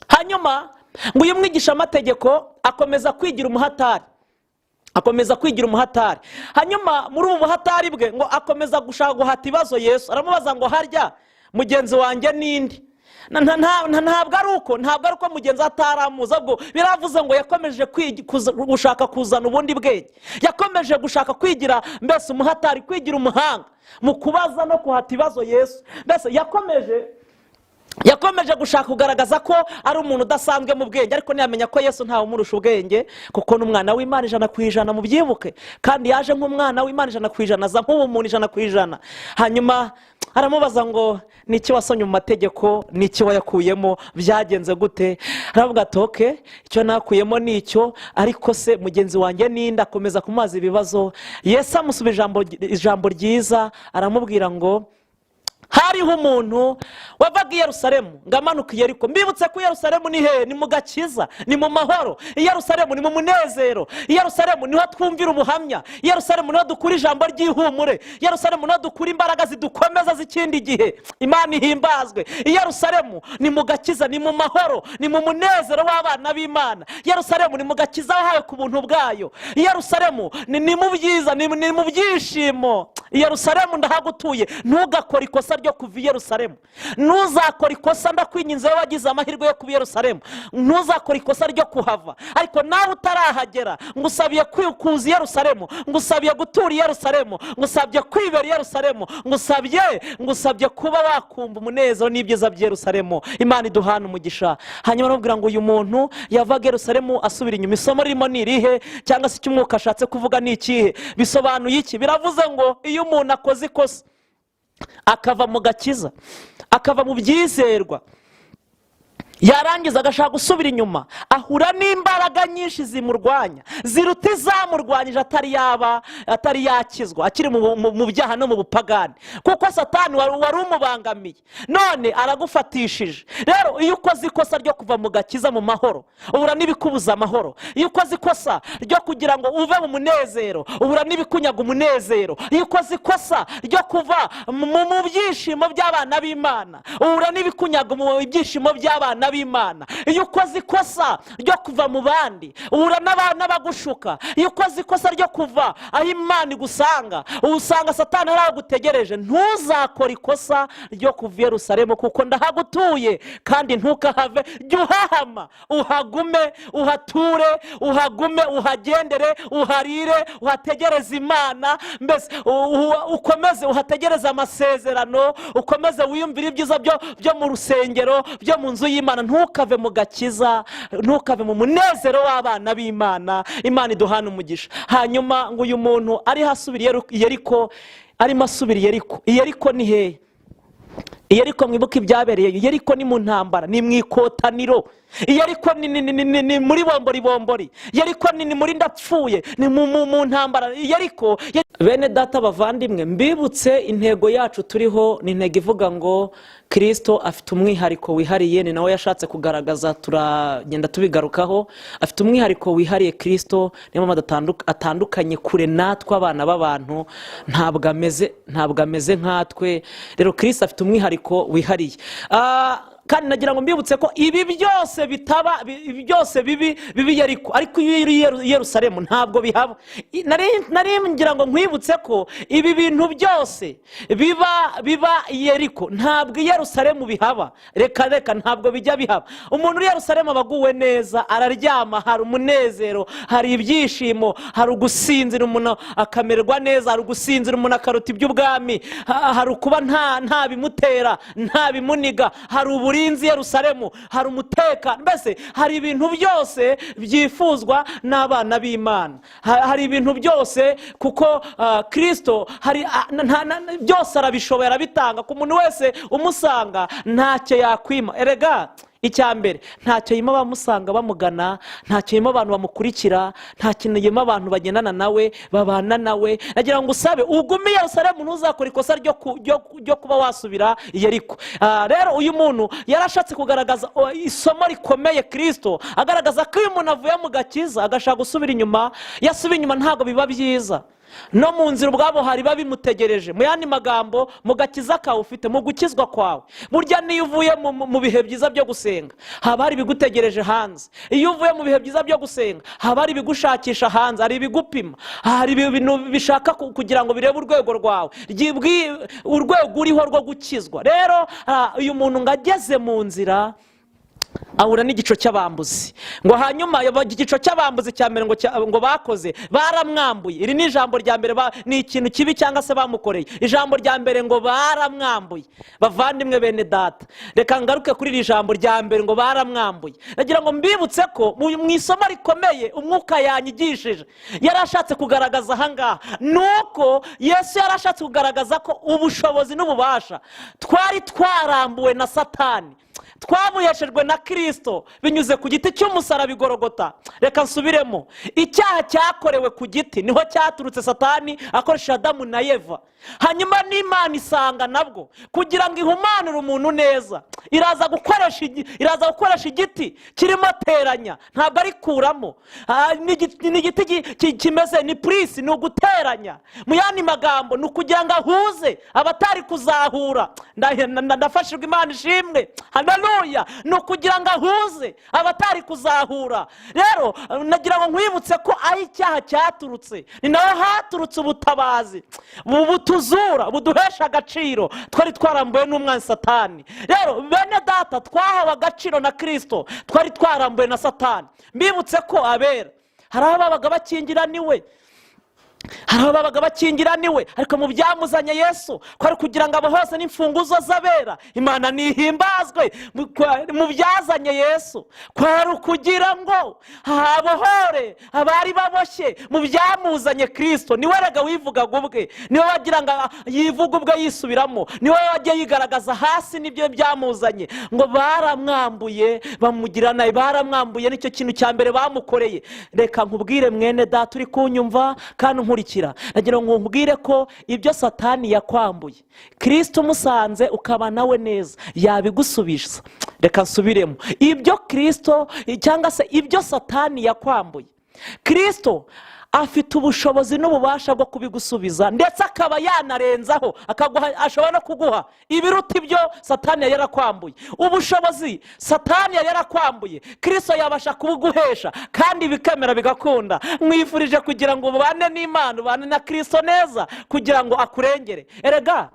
Hanyuma ngo uyu mwigisha amategeko akomeza kwigira umuhatari. Hanyuma muri ubu buhatari bwe ngo akomeza gushaka guhata ibibazo Yesu. Aramubaza ngo harya mugenzi wanjye ninde? Ntabwo ari uko mugenzi ataramuzi, ahubwo biravuze ngo yakomeje gushaka kuzana ubundi bwenge. Yakomeje gushaka kwigira mbese umuhatari, kwigira umuhanga mu kubaza no kuhata ibibazo Yesu. Mbese yakomeje gushaka kugaragaza ko ari umuntu udasanzwe mu bwenge, ariko ntiyamenya ko Yesu ntawe umurusha ubwenge, kuko n'umwana w'Imana 100% mu byibuke, kandi yaje nk'umwana w'Imana 100%, aza nk'umuntu 100%. Hanyuma aramubaza ngo niki wasonye mu mategeko, niki wayakuyemo, byagenze gute? Aravuga ati okay, icyo nakuyemo nicyo, ariko se mugenzi wanjye ninde? Akomeza kumubaza ibibazo. Yesu amusubije ijambo ryiza, aramubwira ngo hariho umuntu wavaga i Yerusalemu ngo amanuke i Yeriko. Mbibutse ko Yerusalemu ni hehe? Ni mu gakiza, ni mu mahoro. I Yerusalemu ni mu munezero. I Yerusalemu niho twumvira ubuhamya. I Yerusalemu niho dukura ijambo ry'ihumure. I Yerusalemu niho dukura imbaraga zidukomeza z'ikindi gihe. Imana ihimbazwe. I Yerusalemu ni mu gakiza, ni mu mahoro, ni mu munezero w'abana b'Imana. I Yerusalemu ni mu gakiza wahawe ku buntu bwayo. I Yerusalemu ni mu byiza, ni mu byishimo. I Yerusalemu ndahagutuye. Ntugakore ikosa ryo kuva i Yerusalemu. Ntuzakore ikosa, ndakwinginze wowe wagize amahirwe yo kuba i Yerusalemu, ntuzakore ikosa ryo kuhava. Ariko nawe utarahagera, ngusabiye kuza i Yerusalemu, ngusabiye gutura i Yerusalemu, ngusabiye kwibera i Yerusalemu, ngusabye kuba wakumva umunezero n'ibyiza by'i Yerusalemu. Imana iduhana umugisha. Hanyuma aramubwira ngo uyu muntu yavaga i Yerusalemu asubira inyuma. Isomo ririmo ni irihe? Cyangwa se icyo umwuka ashatse kuvuga ni ikihe? Bisobanuye iki? Biravuze ngo iyo umuntu akoze ikosa akava mu gakiza, akava mu byizerwa, yarangiza agashaka gusubira inyuma, ahura n'imbaraga nyinshi zimurwanya, ziruta izamurwanyije atari yakizwa, akiri mu byaha no mu bupagani. Kuko Satani wari umubangamiye, none aragufatishije. Rero iyo ukoze ikosa ryo kuva mu gakiza mu mahoro, ubura n'ibikubuza amahoro. Iyo ukoze ikosa ryo kugira ngo uve mu munezero, ubura n'ibikunyaga umunezero. Iyo ukoze ikosa ryo kuva mu byishimo by'abana b'Imana, ubura n'ibikunyaga ibyishimo by'abana b'Imana. Iyo ukoze ikosa ryo kuva mu bandi, ubura n'abagushuka. Iyo ukoze ikosa ryo kuva aho Imana igusanga, usanga Satani ari agutegereje. Ntuzakore ikosa ryo kuva i Yerusalemu, kuko ndahagutuye, kandi ntukahave. Jya uhahama, uhagume, uhature, uhagume, uhagendere, uharire, uhategereze Imana. Mbese ukomeze uhategereze amasezerano, ukomeze wiyumvire ibyiza byo mu rusengero, byo mu nzu y'Imana. Ntukave mu gakiza, ntukave mu munezero w'abana b'Imana. Imana iduhana umugisha. Hanyuma ngo uyu muntu ari hasubira i Yeriko, arimo asubira i Yeriko. I Yeriko ni hehe? iyo ariko mwibuka ibyabereye iyo ariko ni mu ntambara, ni mu ikotaniro, iyo ariko ni muri bombori, iyo ariko ni muri ndapfuye, ni mu ntambara, iyo ariko bene data bavandimwe, mbibutse intego yacu turiho ni intego ivuga ngo Kristo afite umwihariko wihariye, ni nawe yashatse kugaragaza, turagenda tubigarukaho. Afite umwihariko wihariye Kristo, niyo mpamvu atandukanye kure natwe abana b'abantu, ntabwo ameze nkatwe. Rero Kristo afite umwihariko wihariye. Kandi nagira ngo mbibutse ko ibi byose bitaba, byose bibi ariko iyo iri i Yerusalemu ntabwo bihaba. Nari ngira ngo nkwibutse ko ibi bintu byose biba i Yeriko, ntabwo i Yerusalemu bihaba. Reka ntabwo bijya bihaba. Umuntu uri i Yerusalemu aba aguwe neza, araryama, hari umunezero, hari ibyishimo, hari ugusinzira umuntu akamererwa neza, hari ugusinzira umuntu akaruta iby'ubwami, hari ukuba nta bimutera, nta bimuniga, hari uburinzi Yerusalemu, hari umutekano, mbese hari ibintu byose byifuzwa n'abana b'Imana. Hari ibintu byose kuko Kristo byose arabishoboye, arabitanga ku muntu wese umusanga, ntacyo yakwima. Erega icya mbere, ntacyo yima abamusanga bamugana, ntacyo yima abantu bamukurikira, ntacyo yima abantu bagendana nawe, babana nawe. Nagira ngo usabe ugume i Yerusalemu, ntuzakora ikosa ryo kuba wasubira i Yeriko. Rero uyu muntu yarashatse kugaragaza isomo rikomeye Kristo, agaragaza ko iyo umuntu avuye mu gakiza agashaka gusubira inyuma, yasubiye inyuma ntabwo biba byiza. No mu nzira ubwabo hari babimutegereje. Mu yandi magambo, mu gakiza kawe ufite, mu gukizwa kwawe, burya niyo uvuye mu bihe byiza byo gusenga, haba hari ibigutegereje hanze. Iyo uvuye mu bihe byiza byo gusenga, haba hari ibigushakisha hanze, hari ibigupima, hari ibintu bishaka kugira ngo birebe urwego rwawe, urwego uriho rwo gukizwa. Rero uyu muntu ngo ageze mu nzira ahura n'igico cy'abambuzi, ngo hanyuma igico cy'abambuzi cya mbere ngo bakoze, baramwambuye. Iri ni ijambo rya mbere, ni ikintu kibi cyangwa se bamukoreye. Ijambo rya mbere ngo baramwambuye. Bavandimwe bene data, reka ngaruke kuri iri jambo rya mbere ngo baramwambuye. Nagira ngo mbibutse ko mu isomo rikomeye umwuka yanyigishije yarashatse kugaragaza ahangaha, nuko Yesu yarashatse kugaragaza ko ubushobozi n'ububasha twari twarambuwe na Satani, twabuheshejwe na Kristo binyuze ku giti cy'umusaraba i Golgotha. Reka nsubiremo, icyaha cyakorewe ku giti niho cyaturutse Satani akoresha Adamu na Eva. Hanyuma n'Imana isanga nabwo kugira ngo ihumanure umuntu neza, iraza gukoresha igiti kirimo teranya, ntabwo ari kuramo. Ni igiti kimeze ni purisi, ni uguteranya. Mu yandi magambo, ni ukugira ngo ahuze abatari kuzahura. Ndafashijwe, Imana ishimwe, haleluya. Ni ukugira ngo ahuze abatari kuzahura. Rero nagira ngo nkwibutse ko aho icyaha cyaturutse ni naho haturutse ubutabazi butuzura, buduhesha agaciro twari twarambuwe n'umwanzi Satani. Rero bene data, twahawe agaciro na Kristo, twari twarambuwe na Satani. Mbibutse ko abera hari ababaga bakingiraniwe, ariko mu byamuzanye Yesu kwari kugira ngo abahose n'imfunguzo z'abera. Imana nihimbazwe. Mu byazanye Yesu kwari ukugira ngo abohore abari baboshye. Mu byamuzanye Kristo niwe rega wivugaga ubwe, niwe wagira ngo yivuga ubwe yisubiramo, niwe wagiye yigaragaza hasi. Nibyo byamuzanye, ngo baramwambuye bamugira nabi, baramwambuye. Nicyo kintu cya mbere bamukoreye. Reka nkubwire mwene data uri kunyumva kandi nkurikira, nagira ngo nkubwire ko ibyo Satani yakwambuye, Kristo umusanze ukaba nawe neza yabigusubiza. Reka nsubiremo, ibyo Kristo cyangwa se ibyo Satani yakwambuye, Kristo afite ubushobozi n'ububasha bwo kubigusubiza, ndetse akaba yanarenzaho, ashobora no kuguha ibiruta ibyo Satani yari yarakwambuye. Ubushobozi Satani yari yarakwambuye, Kristo yabasha kubuguhesha, kandi bikemera bigakunda. Mwifurije kugira ngo ubane n'Imana, ubane na Kristo neza, kugira ngo akurengere. Erega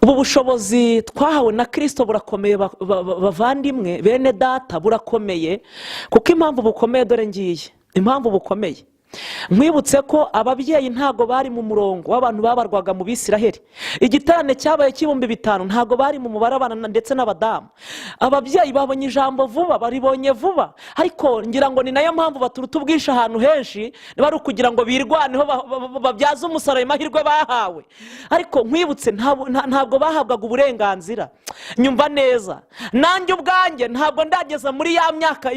ubu bushobozi twahawe na Kristo burakomeye bavandimwe bene data, burakomeye. Kuko impamvu bukomeye dore ngiye impamvu bukomeye. mwibutse ko ababyeyi ntago bari mu murongo w'abantu babarwaga mu Bisiraheli. Igiterane cyabaye cy'ibihumbi 5 ntago bari mu mubare w'abana ndetse n'abadamu. Ababyeyi babonye ijambo vuba, baribonye vuba, ariko ngira ngo ni nayo mpamvu baturuta ubwinshi ahantu henshi, niba ari ukugira ngo birwaneho babyaze umusaruro amahirwe bahawe. Ariko nkwibutse ntabwo bahabwaga uburenganzira. Nyumva neza, nanjye ubwanjye ntabwo ndageza muri ya myaka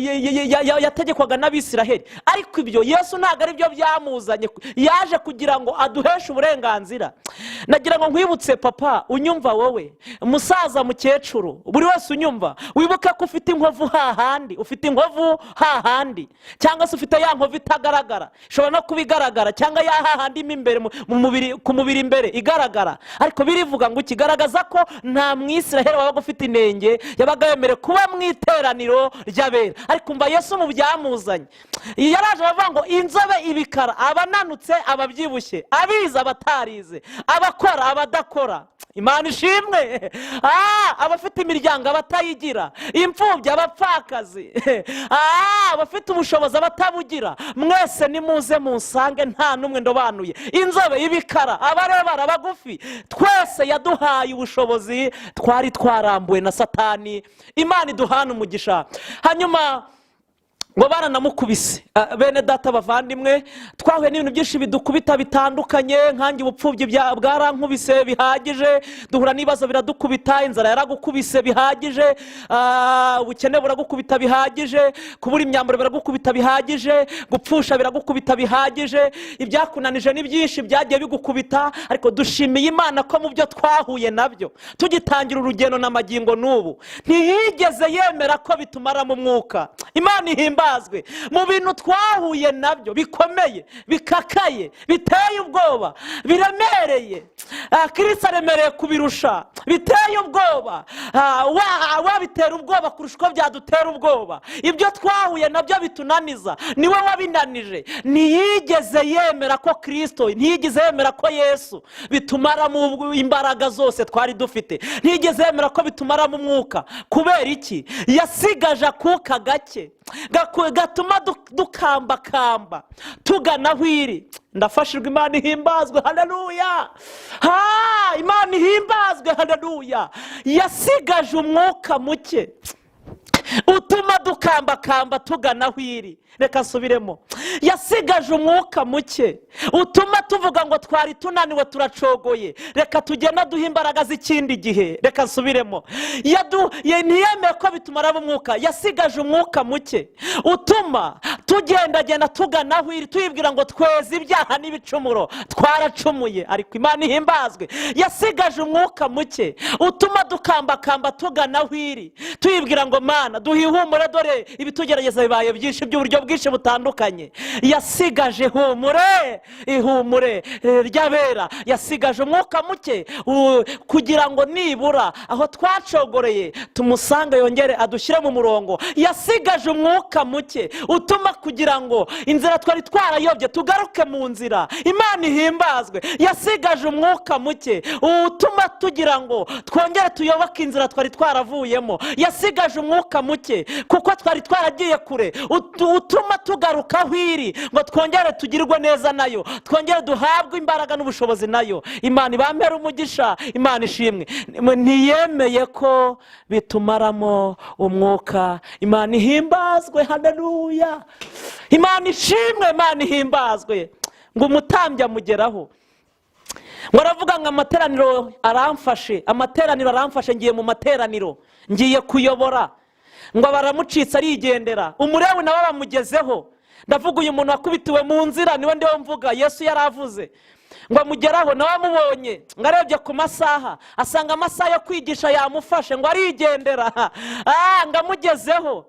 yategekwaga n'Abisiraheli, ariko ibyo Yesu ntabwo ari byo byamuzanye, yaje kugira ngo aduheshe uburenganzira. Nagira ngo nkwibutse papa, unyumva wowe, musaza, mukecuru, buri wese unyumva, wibuke ko ufite inkovu hahandi, ufite inkovu hahandi, cyangwa se ufite ya nkovu itagaragara, ishobora no kuba igaragara, cyangwa ya hahandi imbere mu mubiri, ku mubiri imbere igaragara, ariko birivuga ngo kigaragaza ko nta Mwisiraheli wabaga ufite inenge yabaga yemerewe kuba mu iteraniro ry'abera. Ariko umva Yesu mu byamuzanye, yaraje aravuga ngo inzobe, ibikara, abananutse, ababyibushye, abize, abatarize, abakora, abadakora, Imana ishimwe, abafite imiryango, abatayigira, imfubyi, abapfakazi, abafite ubushobozi, abatabugira, mwese nimuze munsange, nta n'umwe ndobanuye. Inzobe, ibikara, abarebara, abagufi, twese yaduhaye ubushobozi twari twarambuwe na Satani. Imana iduhana umugisha. Hanyuma ngo baranamukubise. Bene data bavandimwe, twahuye n'ibintu byinshi bidukubita bitandukanye, nkanjye ubupfubyi bwarankubise bihagije, duhura n'ibibazo biradukubita, inzara yaragukubise bihagije, ubukene buragukubita bihagije, kubura imyambaro biragukubita bihagije, gupfusha biragukubita bihagije, ibyakunanije ni byinshi byagiye bigukubita, ariko dushimiye Imana ko mu byo twahuye nabyo tugitangira urugendo n'amagingo n'ubu ntiyigeze yemera ko bitumaramo umwuka. Imana ihimba mu bintu twahuye nabyo bikomeye, bikakaye, biteye ubwoba, biremereye, Kristo aremereye kubirusha, biteye ubwoba, wabitera ubwoba kurusha uko byadutera ubwoba. Ibyo twahuye nabyo bitunaniza niwe wabinanije. Ntiyigeze yemera ko Kristo, ntiyigeze yemera ko Yesu bitumaramo imbaraga zose twari dufite, ntiyigeze yemera ko bitumaramo umwuka. Kubera iki? Yasigaje akuka gake gatuma dukambakamba tugana aho iri. Ndafashirwa. Imana ihimbazwe, haleluya, Imana ihimbazwe, haleluya. Yasigaje umwuka muke utuma dukambakamba tugana aho iri. Reka nsubiremo, yasigaje umwuka muke utuma tuvuga ngo twari tunaniwe, turacogoye, reka tugenda duha imbaraga z'ikindi gihe. Reka nsubiremo, ntiyemeye ko bitumaramo umwuka. Yasigaje umwuka muke utuma tugendagenda tugana aho iri, tuyibwira ngo tweze ibyaha n'ibicumuro, twaracumuye, ariko Imana ihimbazwe. Yasigaje umwuka muke utuma dukambakamba tugana aho iri, tuyibwira ngo Mana duhe ihumure, dore ibitugerageza bibaye byinshi by'uburyo bwinshi butandukanye. Yasigaje ihumure ry'abera. Yasigaje umwuka muke kugira ngo nibura aho twacogoreye tumusange, yongere adushyire mu murongo. Yasigaje umwuka muke utuma kugira ngo inzira twari twarayobye tugaruke mu nzira. Imana ihimbazwe. Yasigaje umwuka muke utuma tugira ngo twongere tuyoboke inzira twari twaravuyemo. Yasigaje umwuka muke kuko twari twaragiye kure, utuma tugaruka aho iri ngo twongere tugirwe neza nayo, twongere duhabwe imbaraga n'ubushobozi nayo. Imana ibambere umugisha, Imana ishimwe. Ntiyemeye ko bitumaramo umwuka. Imana ihimbazwe, haleluya, Imana ishimwe, Imana ihimbazwe. Ngo umutambyi amugeraho, ngo aravuga ngo amateraniro aramfashe, ngiye mu materaniro, ngiye kuyobora. Ngo baramucitse arigendera. Umurewi nawe bamugezeho, ndavuga uyu muntu wakubitiwe mu nzira niwe ndiwe mvuga. Yesu yaravuze ngo amugeraho, nawe amubonye, ngo arebye ku masaha asanga amasaha yo kwigisha yamufashe, ngo arigendera. Ngo amugezeho,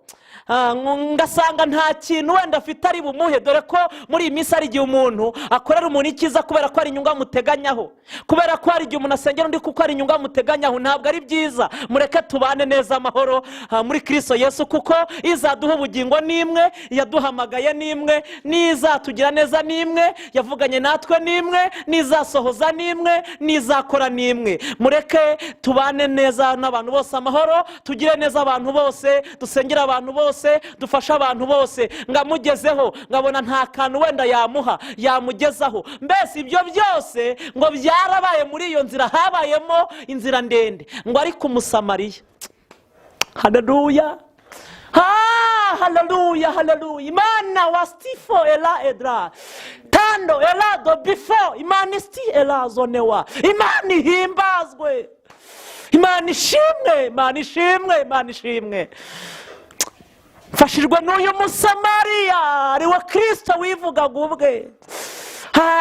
ngasanga nta kintu wenda afite ari bumuhe, dore ko muri iyi minsi hari igihe umuntu akorera umuntu icyiza kubera ko hari inyungu amuteganyaho, kubera ko hari igihe umuntu asengera undi kuko hari inyungu amuteganyaho. Ntabwo ari byiza. Mureke tubane neza amahoro muri Kristo Yesu, kuko izaduha ubugingo ni imwe, yaduhamagaye ni imwe, n'izatugira neza ni imwe, yavuganye natwe ni imwe, n'izasohoza ni imwe, n'izakora ni imwe. Mureke tubane neza n'abantu bose amahoro, tugire neza abantu bose, dusengere abantu bose, bose dufashe abantu bose, ngamugezeho ngabona nta kantu wenda yamuha yamugezaho. Mbese ibyo byose ngo byarabaye muri iyo nzira, habayemo inzira ndende. Ngo ariko umusamariya, haleluya, haleluya, haleluya, Imana wastifo ela edra tando ela do before Imana sti ela zonewa. Imana ihimbazwe, Imana ishimwe, Imana ishimwe, Imana ishimwe. Mfashijwe n'uyu musamariya ariwe Kristo wivugaga ubwe.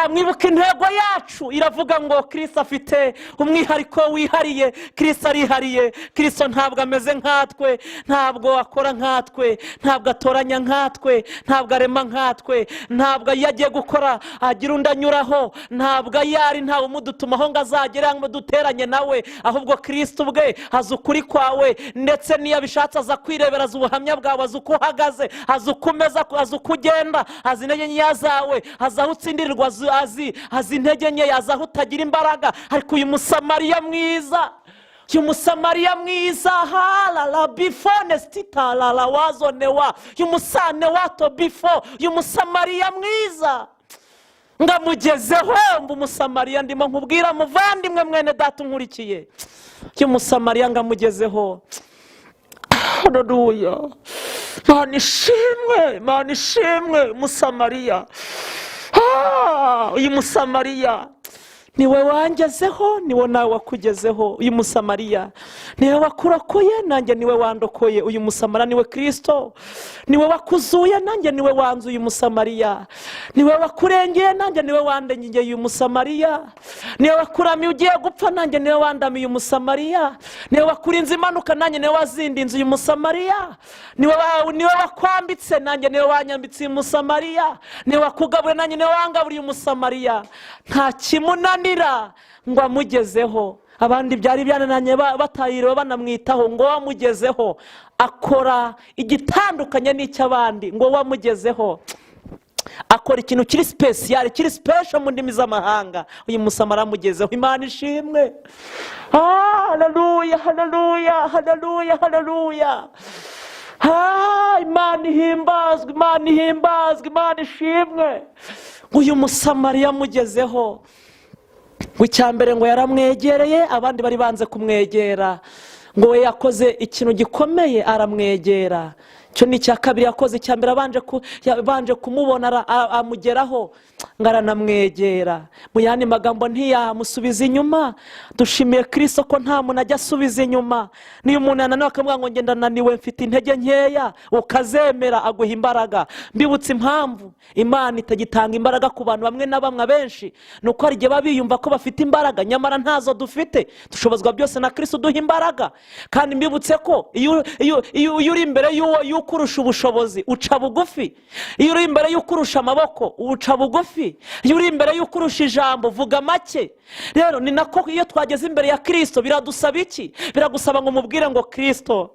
Mwibuka intego yacu iravuga ngo Kristo afite umwihariko wihariye. Kristo arihariye. Kristo ntabwo ameze nkatwe, ntabwo akora nkatwe, ntabwo atoranya nkatwe, ntabwo arema nkatwe, ntabwo iyo agiye gukora agira undi anyuraho, ntabwo yari ntawe umudutumaho ngo azagere ngo duteranye nawe. Ahubwo Kristo ubwe azi ukuri kwawe, ndetse niyo abishatse aza kwirebera, azi ubuhamya bwawe, azi uko uhagaze, azi uko umeze, azi uko ugenda, azi intege nkeya zawe, azi aho utsindirirwa, azi intege nke, azi aho utagira imbaraga. Ariko uyu musamariya mwiza, uyu musamariya mwiza, halala bifone stita lala wazonewa, uyu musane wato bifo, uyu musamariya mwiza ngamugezeho. Mbu umusamariya ndimo nkubwira muvandimwe mwene data unkurikiye, uyu musamariya ngamugezeho. Haleluya, Imana ishimwe, Imana ishimwe. Musamariya, uyu musamariya niwe wangezeho, niwe nawe wakugezeho. Uyu musamariya niwe wakurokoye, nanjye niwe wandokoye. Uyu musamariya niwe Kristo, niwe wakuzuye, nanjye niwe wanzuye. Uyu musamariya niwe wakurengeye, nanjye niwe wandengeye. Uyu musamariya niwe wakuramiye ugiye gupfa, nanjye niwe wandamiye. Uyu musamariya niwe wakurinze impanuka, nanjye niwe wazindinze. Uyu musamariya niwe wakwambitse, nanjye niwe wanyambitse. Uyu musamariya niwe wakugaburiye, nanjye niwe wangaburiye. Uyu musamariya nta kimunani ngo amugezeho. Abandi byari byanananye batayiriwe banamwitaho, ngo wamugezeho. Akora igitandukanye n'icy'abandi, ngo wamugezeho. Akora ikintu kiri special, kiri special mu ndimi z'amahanga. Uyu musamariya amugezeho. Imana ishimwe. Haleluya, haleluya, haleluya, haleluya. Imana ihimbazwe, Imana ihimbazwe, Imana ishimwe. Uyu musamariya amugezeho. Ngo icyambere ngo yaramwegereye, abandi bari banze kumwegera. Ngo we yakoze ikintu gikomeye, aramwegera. Cyo ni icya kabiri yakoze. Icyambere abanje kumubona amugeraho, ngo aranamwegera. Mu yandi magambo ntiyamusubiza inyuma. Dushimiye Kristo ko nta muntu ajya asubiza inyuma. Niyo umuntu yananiwe akamubwira ngo ngenda naniwe, mfite intege nkeya, ukazemera, aguha imbaraga. Mbibutse impamvu Imana itagitanga imbaraga ku bantu bamwe na bamwe. Abenshi ni uko hari igihe baba biyumva ko bafite imbaraga, nyamara ntazo dufite. Dushobozwa byose na Kristo uduha imbaraga. Kandi mbibutse ko iyo uri imbere y'ukurusha ubushobozi uca bugufi. Iyo uri imbere y'ukurusha amaboko uca bugufi. Iyo uri imbere y'ukurusha ijambo vuga make. Rero ni nako iyo twageze imbere ya Kristo biradusaba iki? Biragusaba ngo mubwire ngo Kristo,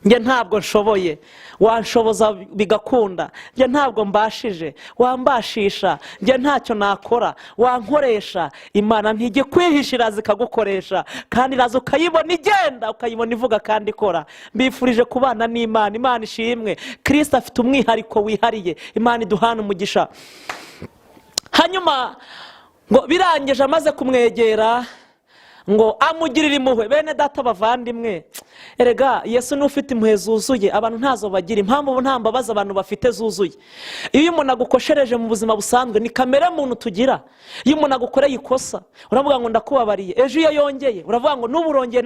njye ntabwo nshoboye, wanshoboza bigakunda. Njye ntabwo mbashije, wambashisha. Njye ntacyo nakora, wankoresha. Imana ntijye kwihishira zikagukoresha, kandi iraza ukayibona igenda, ukayibona ivuga kandi ikora. Mbifurije kubana n'Imana. Imana ishimwe. Kristo afite umwihariko wihariye. Imana iduhana umugisha. Hanyuma ngo birangije amaze kumwegera, ngo amugirire impuhwe. Bene data bavandimwe, erega Yesu ni ufite impuhwe zuzuye, abantu ntazo bagira. Impamvu nta mbabazi abantu bafite zuzuye. Iyo umuntu agukoshereje mu buzima busanzwe, ni kamere muntu tugira. Iyo umuntu agukoreye ikosa, uravuga ngo ndakubabariye. Ejo iyo yongeye uravuga ngo n'uburongeye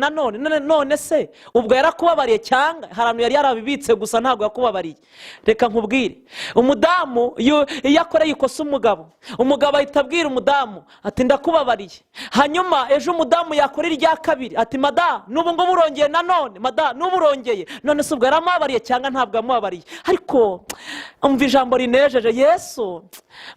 none se ubwo yarakubabariye cyangwa harantu yari yarabibitse gusa ntabwo yakubabariye? Reka nkubwire, umudamu iyo akoreye ikosa umugabo ahita abwira umudamu ati ndakubabariye. Hanyuma ejo umudamu yakorera irya kabiri ati mada n'ubu ngo burongeye nanone, mada n'uburongeye. None se ubwo yaramubabariye cyangwa ntabwo yamubabariye? Ariko umva ijambo rinejeje. Yesu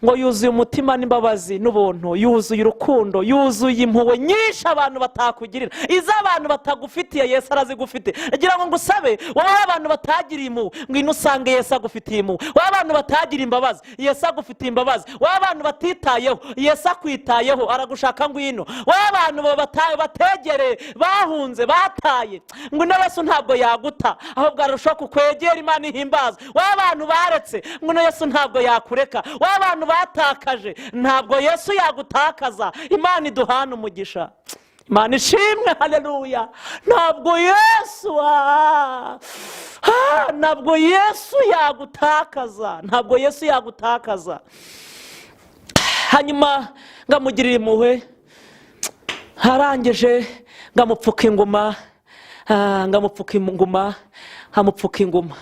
ngo yuzuye umutima n'imbabazi n'ubuntu, yuzuye urukundo, yuzuye impuhwe nyinshi abantu batakugirira. Iz'abantu batagufitiye Yesu arazigufite. Agira ngo ngusabe wowe abantu batagiriye impuhwe, ngwino usange Yesu agufitiye impuhwe. Wowe abantu batagiriye imbabazi, Yesu agufitiye imbabazi. Wowe abantu batitayeho, Yesu akwitayeho, aragushaka ngwino. Wowe abantu bategereye, bahunze, bataye, ngo ino Yesu ntabwo yaguta ahubwo arushaho kukwegera. Imana ihimbaza. w'abantu baretse ngo ino Yesu ntabwo yakureka. w'abantu batakaje ntabwo Yesu yagutakaza. Imana iduhana umugisha. Imana ishimwe. Haleluya. ntabwo Yesu yagutakaza. ntabwo Yesu yagutakaza. hanyuma ngamugirira impuhwe, harangije ngamupfuka inguma, nkamupfuka inguma.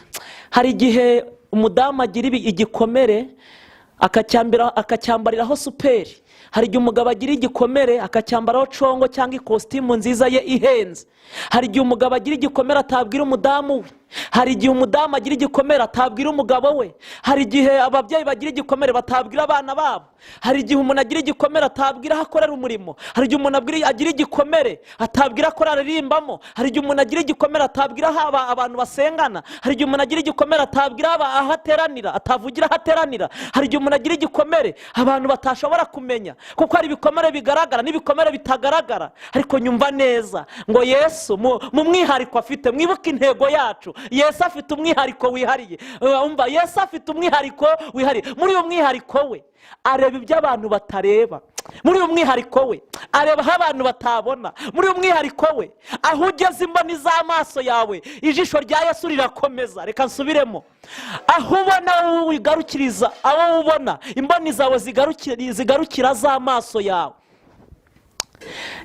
hari igihe umudamu agira igikomere akacyambariraho superi. hari igihe umugabo agira igikomere akacyambaraho congo cyangwa ikositimu nziza ye ihenze. hari igihe umugabo agira igikomere atabwira umudamu we. hari igihe umudamu agira igikomere atabwira umugabo we. hari igihe ababyeyi bagira igikomere batabwira abana babo. hari igihe umuntu agira igikomere atabwira aho akorera umurimo. hari igihe umuntu agira igikomere atabwira ko ararimbamo. hari igihe umuntu agira igikomere atabwira aho abantu basengana. hari igihe umuntu agira igikomere atabwira aho ateranira, atavugira aho ateranira. hari igihe umuntu agira igikomere abantu batashobora kumenya, kuko hari ibikomere bigaragara n'ibikomere bitagaragara. ariko nyumva neza ngo Yesu mu mwihariko afite, mwibuke intego yacu. Yesu afite umwihariko wihariye. umva, Yesu afite umwihariko wihariye. muri uwo mwihariko we areba ibyo abantu batareba. muri uwo mwihariko we areba aho abantu batabona. muri uwo mwihariko we aho ugeze imboni z'amaso yawe ijisho rya Yesu rirakomeza. reka nsubiremo. aho ubona wigarukiriza, aho ubona imboni zawe zigarukira z'amaso yawe,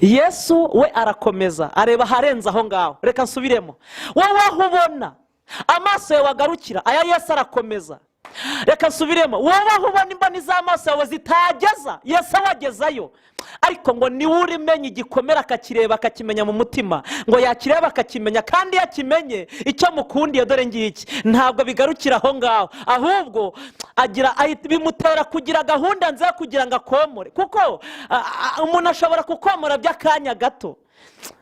Yesu we arakomeza areba harenze aho ngaho. reka nsubiremo. wowe aho ubona amaso yawe agarukira, aya Yesu arakomeza. reka nsubiremo. wowe aho ubona imboni z'amaso yawe zitageza, Yesu awagezayo. ariko ngo niwe urimenya igikomere akakireba akakimenya mu mutima, ngo yakireba akakimenya, kandi yakimenye icyo mukundiye dore ngiki. ntabwo bigarukira aho ngaho, ahubwo bimutera kugira gahunda nziza kugira ngo akomore. kuko umuntu ashobora kukomora by'akanya gato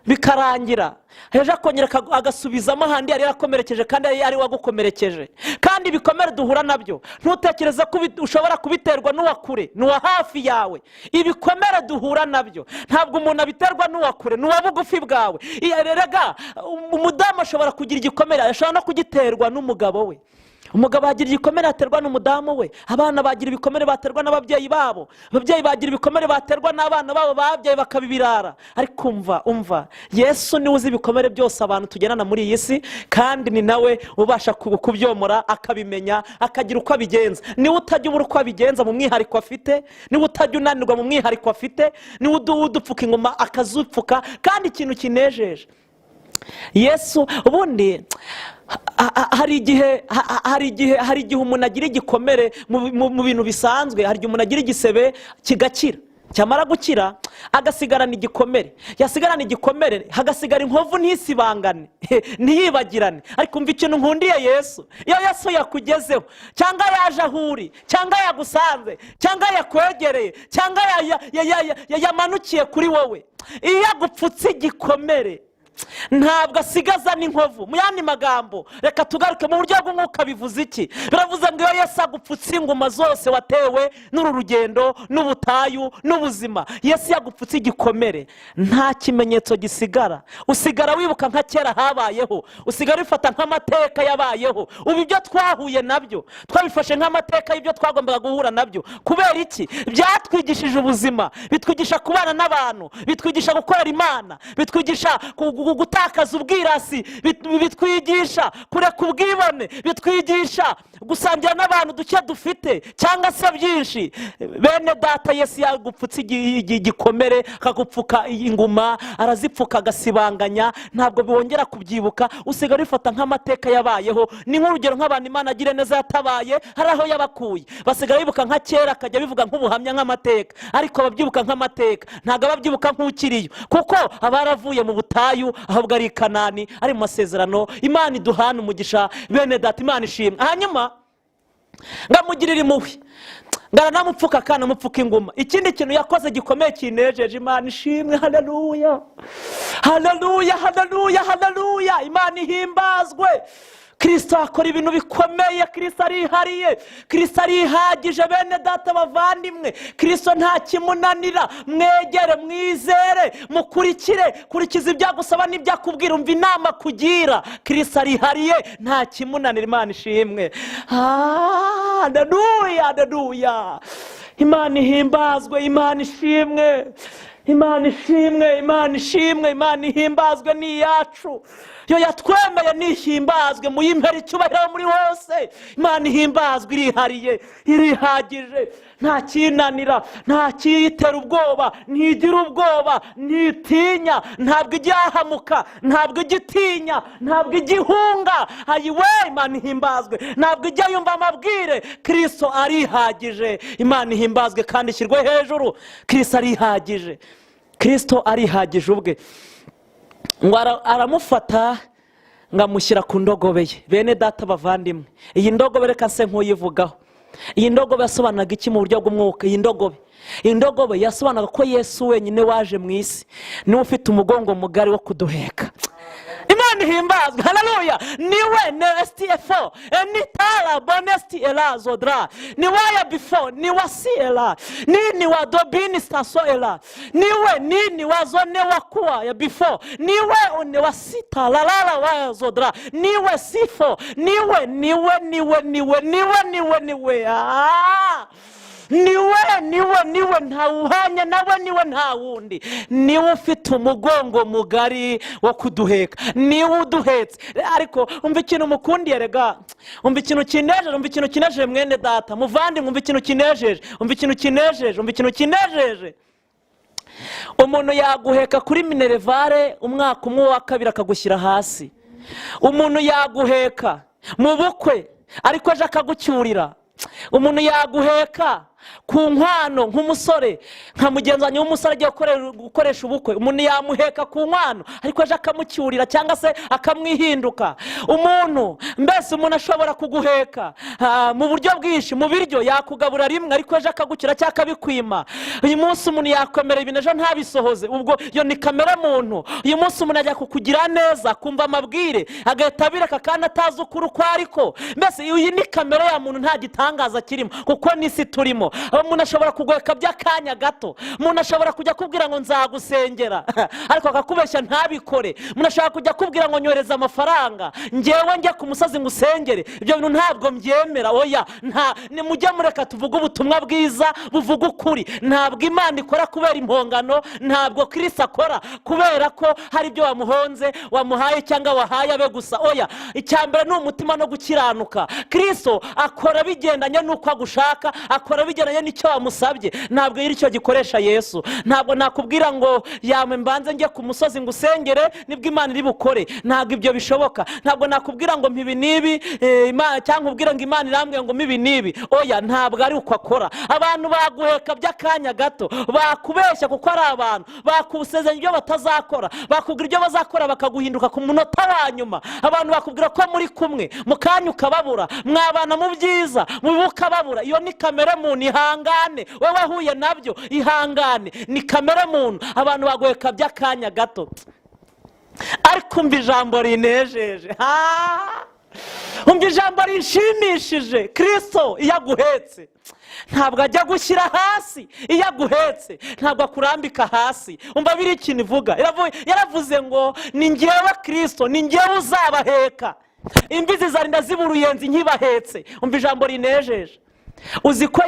bikarangira, heje akongera agasubizamo ahandi yari yarakomerekeje kandi yari wagukomerekeje. kandi ibikomere duhura nabyo ntutekereze ko ushobora kubiterwa n'uwa kure, n'uwa hafi yawe. ibikomere duhura nabyo ntabwo umuntu abiterwa n'uwa kure, n'uwa bugufi bwawe. rega umudamu ashobora kugira igikomere, ashobora no kugiterwa n'umugabo we. umugabo agira igikomere aterwa n'umudamu we. abana bagira ibikomere baterwa n'ababyeyi babo. ababyeyi bagira ibikomere baterwa n'abana babo babyaye bakabibirara. ariko umva, Yesu niwe uzi ibikomere byose abantu tugenana muri iyi si, kandi ni nawe ubasha kubyomora akabimenya akagira uko abigenza. niwe utajya ubura uko abigenza mu mwihariko afite, niwe utajya unanirwa mu mwihariko afite, niwe udupfuka ingoma akazupfuka. kandi ikintu kinejeje Yesu ubundi hari igihe umuntu agira igikomere mu bintu bisanzwe. hari igihe umuntu agira igisebe kigakira, cyamara gukira agasigarana igikomere. yasigarana igikomere hagasigara inkovu ntisibangane ntiyibagirane. ariko umva ikintu nkundiye Yesu. iyo Yesu yakugezeho, cyangwa yaje aho uri, cyangwa yagusanze, cyangwa yakwegereye, cyangwa yamanukiye kuri wowe, iyo yagupfutse igikomere ntabwo asigaza n'inkovu. mu yandi magambo, reka tugaruke mu buryo bw'umwuka. bivuze iki? biravuze ngo iyo Yesu agupfutse inguma zose watewe n'uru rugendo n'ubutayu n'ubuzima, Yesu yagupfutse igikomere, nta kimenyetso gisigara. usigara wibuka nka kera habayeho, usigara wifata nk'amateka yabayeho. ubu ibyo twahuye nabyo twabifashe nk'amateka y'ibyo twagombaga guhura nabyo. kubera iki? byatwigishije ubuzima, bitwigisha kubana n'abantu, bitwigisha gukorera Imana, bitwigisha gutakaza ubwirasi, bitwigisha kureka ubwibone, bitwigisha gusangira n'abantu duke dufite cyangwa se byinshi. bene data, Yesu yagupfutse igikomere, akagupfuka inguma, arazipfuka agasibanganya, ntabwo bongera kubyibuka. usigara wifata nk'amateka yabayeho. ni nk'urugero nk'abantu Imana agira neza yatabaye, hari aho yabakuye, basigara bibuka nka kera, akajya bivuga nk'ubuhamya nk'amateka. ariko ababyibuka nk'amateka ntabwo ababyibuka nk'ukiriyo, kuko abaravuye mu butayu, ahubwo ari i Kanani, ari mu masezerano. Imana iduhana umugisha bene data, Imana ishimwe. hanyuma ngamugirira impuhwe, ngaranamupfuka kandi amupfuka inguma. ikindi kintu yakoze gikomeye kinejeje, Imana ishimwe. haleluya, haleluya, haleluya, haleluya. Imana ihimbazwe. Kristo akora ibintu bikomeye. Kristo arihariye, Kristo arihagije. Bene data bavandimwe, Kristo nta kimunanira. Mwegere, mwizere, mukurikire, kurikiza ibyagusaba n'ibyakubwira, umva inama kugira. Kristo arihariye, nta kimunanira. Imana ishimwe. Haleluya, haleluya. Imana ihimbazwe, Imana ishimwe, Imana ishimwe, Imana ishimwe. Imana ihimbazwe ni iyacu, yo yatwemeye nihimbazwe. Muyimpera icyubahiro muri hose. Imana ihimbazwe, irihariye, irihagije, nta kinanira, nta kiyitera ubwoba, ntigira ubwoba, ntitinya, ntabwo igihahamuka, ntabwo igitinya, ntabwo igihunga. Ayiwe, Imana ihimbazwe, ntabwo ijya yumva amabwire. Kristo arihagije, Imana ihimbazwe kandi ishyirwe hejuru. Kristo arihagije, Kristo arihagije ubwe. Ngo aramufata ngo amushyira ku ndogobe ye. Bene data bavandimwe, iyi ndogobe reka se nk'uyivugaho. Iyi ndogobe yasobanuraga iki mu buryo bw'umwuka? Iyi ndogobe yasobanuraga ko Yesu wenyine waje mu isi niwe ufite umugongo mugari wo kuduheka. Imana ihimbazwe, haleluya. Niwe nestfo enitara bonesti ela zodra, niwe ya before, niwe si ela, nini wa dobini staso ela, niwe nini wa zone wa kuwa ya before, niwe one wa sita lalala wa zodra, niwe sifo, niwe niwe ntawuhanya nawe, niwe nta wundi. Niwe ufite umugongo mugari wo kuduheka, niwe uduhetse. Ariko umva ikintu mukundiye rega, umva ikintu kinejeje mwene data muvandimwe, umva ikintu kinejeje. Umuntu yaguheka kuri minerevare umwaka umwe wa kabiri akagushyira hasi. Umuntu yaguheka mu bukwe ariko aje akagucyurira. Umuntu yaguheka ku nkwano nk'umusore, nka mugenzi wanjye w'umusore agiye gukoresha ubukwe. Umuntu yamuheka ku nkwano ariko aje akamucyurira cyangwa se akamwihinduka. Umuntu ashobora kuguheka mu buryo bwinshi. Mu biryo yakugabura rimwe ariko aje akagucyura cyangwa akabikwima. Uyu munsi umuntu yakwemera ibintu ejo ntabisohoze, ubwo iyo ni kamere muntu. Uyu munsi umuntu ajya kukugira neza, kumva amabwire, agahita abireka kandi atazi ukuri uko ariko. Iyi ni kamere ya muntu, nta gitangaza kirimo kuko n'isi turimo. Umuntu ashobora kuguheka by'akanya gato. Umuntu ashobora kujya kubwira ngo nzagusengera ariko akakubeshya ntabikore. Umuntu ashobora kujya kubwira ngo nyohereza amafaranga ngewe njye ku musozi ngusengere. Ibyo bintu ntabwo mbyemera. Oya, mujye mureka tuvuge ubutumwa bwiza buvuga ukuri. Ntabwo Imana ikora kubera impongano, ntabwo Kristo akora kubera ko hari ibyo wamuhonze, wamuhaye cyangwa wahaye abe gusa. Oya, icyambere ni umutima no gukiranuka. Kristo akora bigendanye n'uko agushaka, akora bigendanye n'icyo wamusabye. Ntabwo yiri cyo gikoresha Yesu. Ntabwo nakubwira ngo yamwe mbanze njye ku musozi ngusengere nibwo Imana iri bukore. Ntabwo ibyo bishoboka. Ntabwo nakubwira ngo mpibi nibi cyangwa ubwira ngo Imana irambwiye ngo mibi nibi. Oya, ntabwo ari uko akora. Abantu baguheka by'akanya gato, bakubeshya kuko ari abantu, bakusezanya ibyo batazakora, bakubwira ibyo bazakora bakaguhinduka ku munota wa nyuma. Abantu bakubwira ko muri kumwe, mu kanya ukababura, mwabana mu byiza, mu bibi ukababura. Iyo ni kamere muntu. Ihangane, wowe wahuye nabyo, ihangane, ni kamere muntu. Abantu baguheka by'akanya gato ariko umva ijambo rinejeje. Umva ijambo rishimishije. Kristo iyo aguhetse ntabwo ajya gushyira hasi. Iyo aguhetse ntabwo akurambika hasi. Umva biri ikintu ivuga, yaravuze ngo ni njyewe Kristo, ni njyewe uzabaheka, imbizi zarinda ziba uruyenzi nkibahetse. Umva ijambo rinejeje. Uzi ko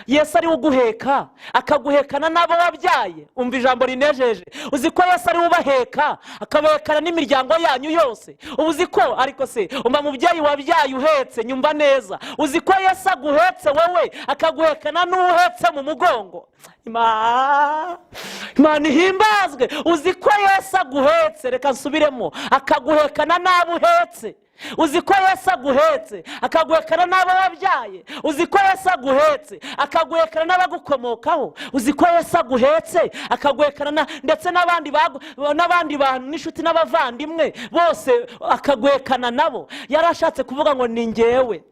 Yesu ari uguheka akaguhekana n'abo wabyaye. Umva ijambo rinejeje. Uzi ko Yesu ari ubaheka akabahekana n'imiryango yanyu yose. Uzi ko ariko se umva mubyeyi wabyaye uhetse, nyumva neza. Uzi ko Yesu aguhetse wowe akaguhekana n'uhetse mu mugongo. Imana ihimbazwe. Uzi ko Yesu aguhetse, reka nsubiremo, akaguhekana n'abo uhetse. Uzi ko Yesu aguhetse akaguhekana n'abo wabyaye. Uzi ko Yesu aguhetse akaguhekana n'abagukomokaho. Uzi ko Yesu aguhetse akaguhekana ndetse n'abandi bantu n'inshuti n'abavandimwe bose akaguhekana nabo. Yarashatse kuvuga ngo ni njyewe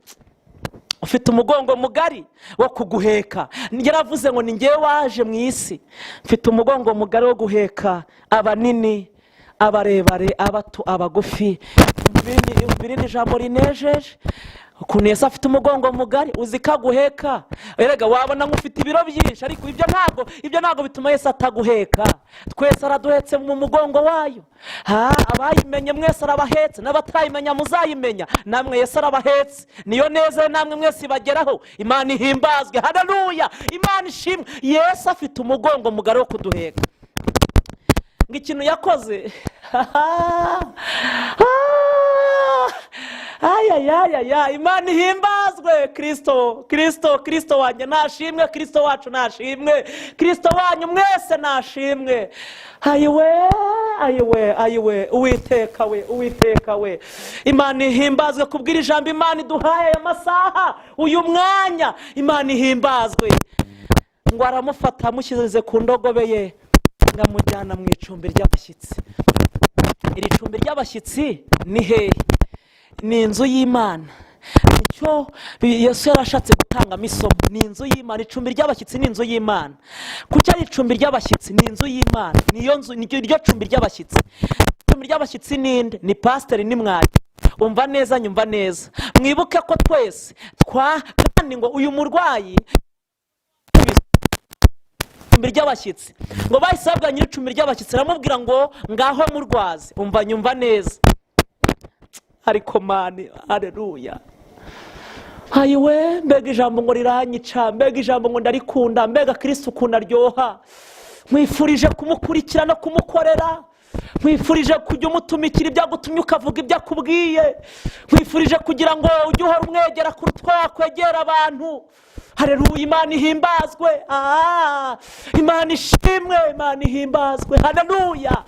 ufite umugongo mugari wo kuguheka. Yaravuze ngo ni njyewe waje mu isi, mfite umugongo mugari wo guheka abanini, abarebare, abato, abagufi. birindi jambo rinejeje ukuntu Yesu afite umugongo mugari uzi ko aguheka. Erega wabona nk'ufite ibiro byinshi ariko ibyo ntabwo bituma Yesu ataguheka. Twese araduhetse mu mugongo wayo. Abayimenye mwese arabahetse, n'abatayimenya muzayimenya, namwe Yesu arabahetse. Niyo neza namwe mwese ibageraho. Imana ihimbazwe, haleluya, Imana ishimwe. Yesu afite umugongo mugari wo kuduheka. Ikintu yakoze Imana ihimbazwe. Kristo wanjye nashimwe, Kristo wacu nashimwe, Kristo wanyu mwese nashimwe. Ayiwe Uwiteka we, Imana ihimbazwe kubwira ijambo Imana iduhaye aya masaha, uyu mwanya. Imana ihimbazwe. Ngo aramufata amushyize ku ndogobe ye, ngamujyana mu icumbi ry'abashyitsi. Iri cumbi ry'abashyitsi ni hehe? Ni inzu y'Imana. Nicyo Yesu yarashatse gutangamo isomo. Ni inzu y'Imana. Icumbi ry'abashyitsi ni inzu y'Imana. Kuki ari icumbi ry'abashyitsi? Ni inzu y'Imana. Niyo nzu, niryo cumbi ry'abashyitsi. Icumbi ry'abashyitsi ninde? Ni pasiteri, ni mwari. Umva neza, nyumva neza. Mwibuke ko twese kandi ngo uyu murwayi icumbi ry'abashyitsi, ngo bahise babwira nyir'icumbi ry'abashyitsi, aramubwira ngo ngaho murwaze. Umva, nyumva neza. Ariko mani, haleluya. Ayiwe, mbega ijambo ngo riranyica, mbega ijambo ngo ndarikunda, mbega Kristo ukuntu aryoha. Mwifurije kumukurikira no kumukorera. Mwifurije kujya umutumikira ibyo agutumye ukavuga ibyo akubwiye. Mwifurije kugira ngo ujye uhora umwegera kuruta wakwegera abantu. Haleluya, Imana ihimbazwe. Imana ishimwe, Imana ihimbazwe. Haleluya.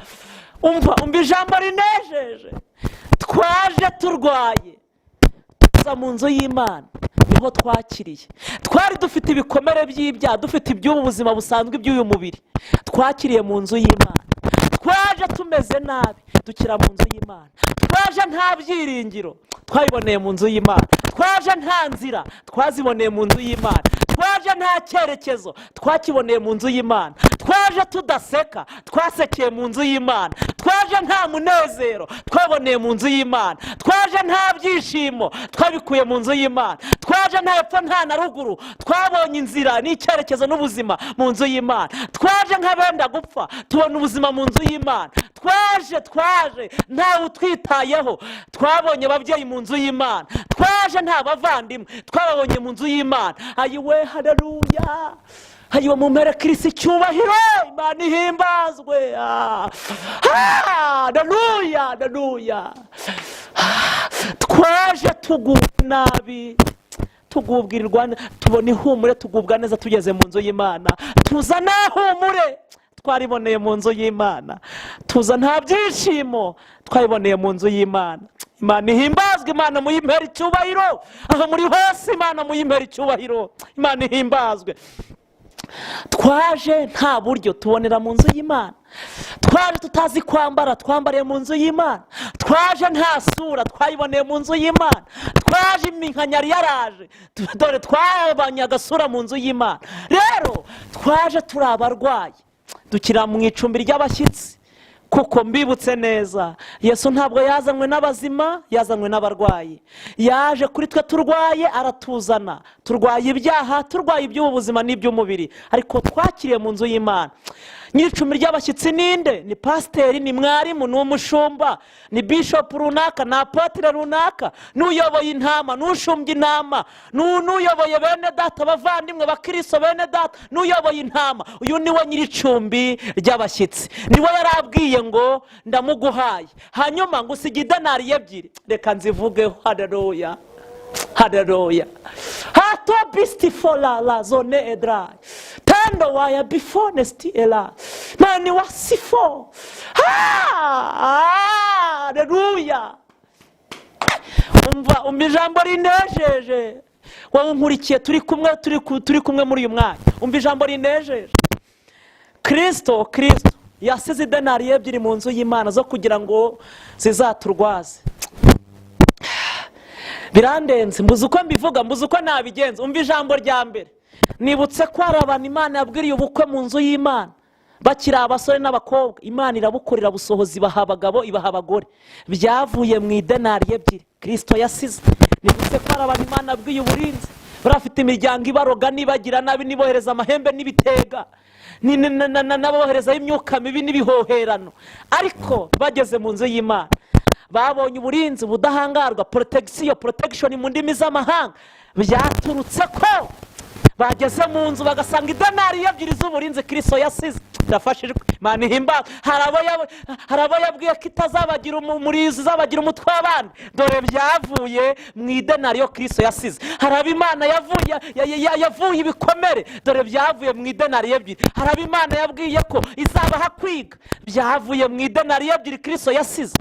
Umva ijambo rinejeje. Twaje turwaye, tuza mu nzu y'Imana, niho twakiriye. Twari dufite ibikomere by'ibyaha, dufite iby'ubu buzima busanzwe iby'uyu mubiri, twakiriye mu nzu y'Imana. Twaje tumeze nabi, dukira mu nzu y'Imana. Twaje nta byiringiro, twabiboneye mu nzu y'Imana. Twaje nta nzira, twaziboneye mu nzu y'Imana. Twaje nta cyerekezo, twakiboneye mu nzu y'Imana. Twaje tudaseka, twasekeye mu nzu y'Imana. Twaje nta munezero, twaboneye mu nzu y'Imana. Twaje nta byishimo, twabikuye mu nzu y'Imana. Twaje nta epfo nta na ruguru, twabonye inzira n'icyerekezo n'ubuzima mu nzu y'Imana. Twaje nk'abenda gupfa, tubona ubuzima mu nzu y'Imana. Twaje ntawe utwitayeho, twabonye ababyeyi mu nzu y'Imana. Twaje nta bavandimwe, twababonye mu nzu y'Imana. Ayiwe, haleluya. Ayiwe, mumere Kristo icyubahiro. Imana ihimbazwe. Haleluya. Twaje tugubwa nabi, tugubwirirwa, tubona ihumure, tugubwa neza tugeze mu nzu y'Imana. Tuza nta humure, twariboneye mu nzu y'Imana. Tuza nta byishimo, twabiboneye mu nzu y'Imana. Imana ihimbazwe. Imana muyimpera icyubahiro. Aho muri hose Imana muyimpera icyubahiro. Imana ihimbazwe. Twaje nta buryo, tubonera mu nzu y'Imana. Twaje tutazi kwambara, twambariye mu nzu y'Imana. Twaje nta sura, twayiboneye mu nzu y'Imana. Twaje iminkanyari yaraje, dore twabanye agasura mu nzu y'Imana. Rero twaje turi abarwayi, dukira mu icumbi ry'abashyitsi. Kuko mbibutse neza, Yesu ntabwo yazanywe n'abazima, yazanywe n'abarwayi. Yaje kuri twe turwaye, aratuzana. Turwaye ibyaha, turwaye iby'ubu buzima n'iby'umubiri, ariko twakiriye mu nzu y'Imana. Nyir'icumbi ry'abashyitsi ninde? Ni pasiteri, ni mwarimu, ni umushumba, ni bishop runaka, ni apotre runaka, n'uyoboye intama, n'ushumbye intama, n'uyoboye bene data, abavandimwe bakristo bene data, n'uyoboye intama. Uyu niwe nyir'icumbi ry'abashyitsi. Niwe yarabwiye ngo ndamuguhaye, hanyuma ngo usige idenari ebyiri. Reka nzivugeho. Haleluya. Hato bisti fola la zone edra tando waya before nesti ela mani wasifo. Haleluya. Umva ijambo rinejeje. Wowe nkurikiye, turi kumwe muri uyu mwanya. Umva ijambo rinejeje. Kristo yasize idenari ebyiri mu nzu y'Imana zo kugira ngo zizaturwaze. Birandenze, mbuze uko mbivuga, mbuze uko nabigenza. Umva ijambo rya mbere. Nibutse ko hari abantu Imana yabwiriye ubukwe mu nzu y'Imana. bakiri abasore n'abakobwa, Imana irabukorera busohozi, ibaha abagabo, ibaha abagore. Byavuye mu idenari ebyiri Kristo yasize. Nibutse ko hari abantu Imana yabwiye uburinzi, barafite imiryango ibaroga, nibagira nabi, nibohereza amahembe n'ibitega, n'aboherezaho imyuka mibi n'ibihoherano, ariko bageze mu nzu y'Imana babonye uburinzi, ubudahangarwa, protection mu ndimi z'amahanga. Byaturutse ko bageze mu nzu bagasanga idenari ebyiri z'uburinzi Kristo yasize. Ndafashijwe, Imana ihimbaza. Hari abo yabwiye ko itazabagira umurizo, izabagira umutwe w'abandi. Dore byavuye mu idenari yo Kristo yasize. Hari abo Imana yavuye ibikomere, dore byavuye mu idenari ebyiri. Hari abo Imana yabwiye ko izabaha kwiga, byavuye mu idenari ebyiri Kristo yasize.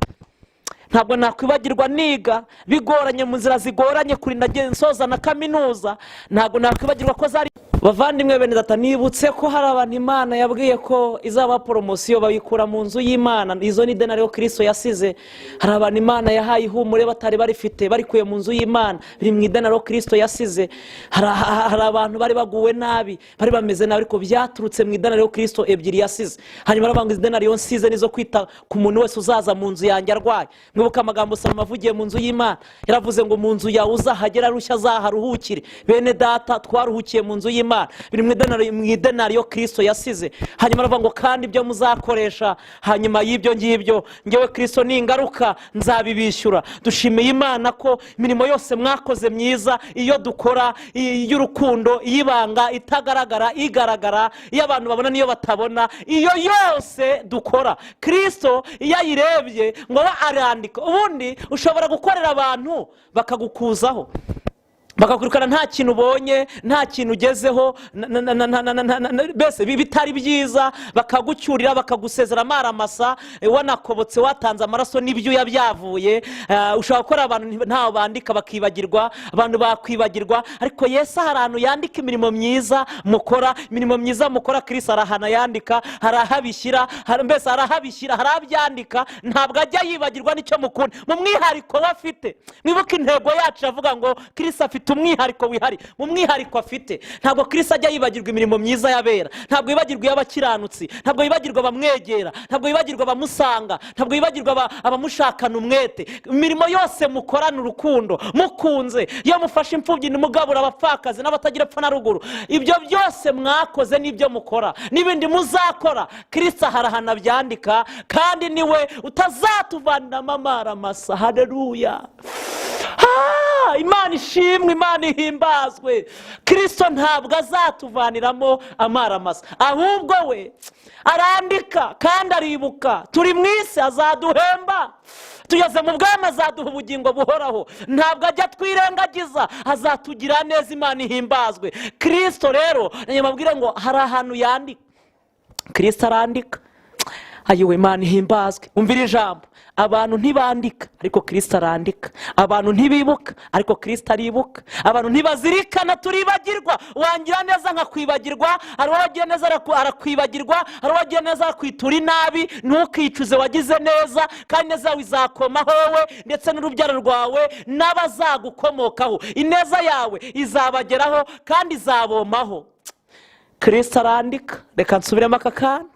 Ntabwo nakwibagirwa niga bigoranye, mu nzira zigoranye, kurinda nsoza na kaminuza. Ntabwo nakwibagirwa ko zari bavandimwe bene data, nibutse ko hari abantu Imana yabwiye ko izaba poromosiyo bayikura mu nzu y'Imana. Izo ni idenari yo Kristo yasize. Hari abantu Imana yahaye ihumure batari barifite, barikuye mu nzu y'Imana, biri mu idenari yo Kristo yasize. Hari abantu bari baguwe nabi, bari bameze nabi, ariko byaturutse mu idenari yo Kristo ebyiri yasize. Hanyuma baravuga idenari yo nsize nizo kwita ku muntu wese uzaza mu nzu yanjye arwaye. Mwibuka amagambo Salomo avugiye mu nzu y'Imana, yaravuze ngo mu nzu yawe uzahagera rushya azaharuhukire. Bene data, twaruhukiye mu nzu y'Imana, biri mu idenari yo Kristo yasize. Hanyuma aravuga ngo kandi ibyo muzakoresha hanyuma y'ibyo ngibyo, ngewe Kristo ningaruka nzabibishyura. Dushimiye Imana ko imirimo yose mwakoze myiza, iyo dukora, y'urukundo, y'ibanga, itagaragara, igaragara, iyo abantu babona n'iyo batabona, iyo yose dukora Kristo iyo ayirebye ngo arandika. Ubundi ushobora gukorera abantu bakagukuzaho, bakakurikana nta kintu ubonye, nta kintu ugezeho, bese bitari byiza, bakagucyurira, bakagusezera amaramasa, wanakobotse, watanze amaraso n'ibyuya byavuye. Ushobora gukora abantu ntaho bandika bakibagirwa, abantu bakwibagirwa, ariko Yesu hari ahantu yandika imirimo myiza mukora. Imirimo myiza mukora Kristo arahana yandika, harahabishyira, mbese harahabishyira, harabyandika. Ntabwo ajya yibagirwa n'icyo mukunda, mu mwihariko we afite. Mwibuke intego yacu avuga ngo Kristo afite umwihariko wihari, mu mwihariko afite. Ntabwo Kristo ajya yibagirwa imirimo myiza y'abera, ntabwo yibagirwa y'abakiranutsi, ntabwo yibagirwa abamwegera, ntabwo yibagirwa abamusanga, ntabwo yibagirwa abamushakana umwete. Imirimo yose mukorana urukundo, mukunze, iyo mufashe imfubyi nimugabura abapfakazi n'abatagira epfo na ruguru, ibyo byose mwakoze n'ibyo mukora n'ibindi muzakora, Kristo harahana byandika, kandi niwe utazatuvanamo amaramasa. Haleluya! Imana ishimwe, Imana ihimbazwe. Kristo ntabwo azatuvaniramo amaramasa, ahubwo we arandika kandi aribuka. Turi mu isi azaduhemba, tugeze mu bwami azaduha ubugingo buhoraho. Ntabwo ajya twirengagiza, azatugira neza. Imana ihimbazwe. Kristo rero nanyamabwire ngo hari ahantu yandika. Kristo arandika. Ayiwe, Imana ihimbazwe. Umvira ijambo, abantu ntibandika ariko Kristo arandika. Abantu ntibibuka ariko Kristo aribuka. Abantu ntibazirikana, turibagirwa. Wangira neza nkakwibagirwa, hari uwagiye neza arakwibagirwa, hari uwagiye neza akwitura inabi. Ntukicuze, wagize neza, kandi neza yawe izakomaho wowe ndetse n'urubyaro rwawe n'abazagukomokaho. Ineza yawe izabageraho kandi izabomaho. Kristo arandika. Reka nsubiremo aka kantu.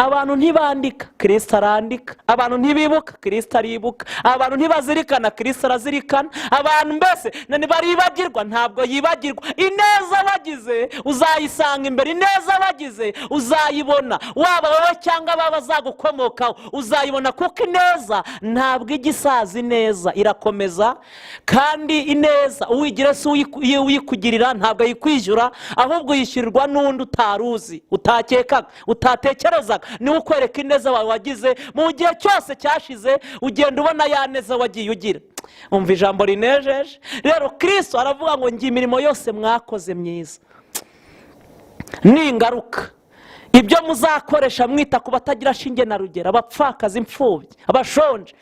Abantu ntibandika, Kristo arandika. Abantu ntibibuka, Kristo aribuka. Abantu ntibazirikana, Kristo arazirikana. Abantu mbese baribagirwa, ntabwo yibagirwa. Ineza bagize uzayisanga imbere, ineza bagize uzayibona, waba wowe cyangwa bazagukomokaho uzayibona, kuko ineza ntabwo igisaza. Ineza irakomeza, kandi ineza uwigira se uyikugirira ntabwo yikwishyura, ahubwo yishyurirwa n'undi utaruzi, utakekaga, utatekerezaga. Ni ukwereka ineza wawe wagize mu gihe cyose cyashize, ugenda ubona ya neza wagiye ugira. Umva ijambo rinejeje rero. Kristo aravuga ngo ngiye imirimo yose mwakoze myiza ningaruka. Ibyo muzakoresha mwita ku batagira shinge na rugero, abapfakazi, imfubyi, abashonje,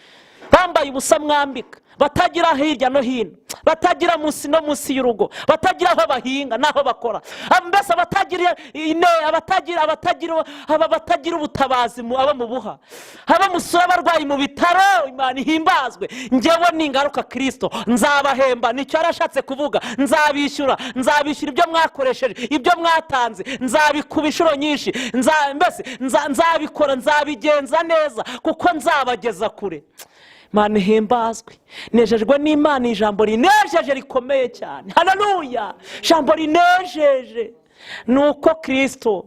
bambaye ubusa mwambika, batagira hirya no hino, batagira munsi no munsi y'urugo, batagira aho bahinga n'aho bakora, mbese batagira ubutabazi, aba mu buha, aba musura abarwayi mu bitaro. Imana ihimbazwe. Njyewe ningaruka Kristo nzabahemba, nicyo yarashatse kuvuga. Nzabishyura ibyo mwakoresheje, ibyo mwatanze, nzabikuba inshuro nyinshi, mbese nzabikora, nzabigenza neza, kuko nzabageza kure. Imana ihimbazwe. Nejejwe n'Imana, ijambo rinejeje rikomeye cyane. Haleluya. Ijambo rinejeje nuko Kristo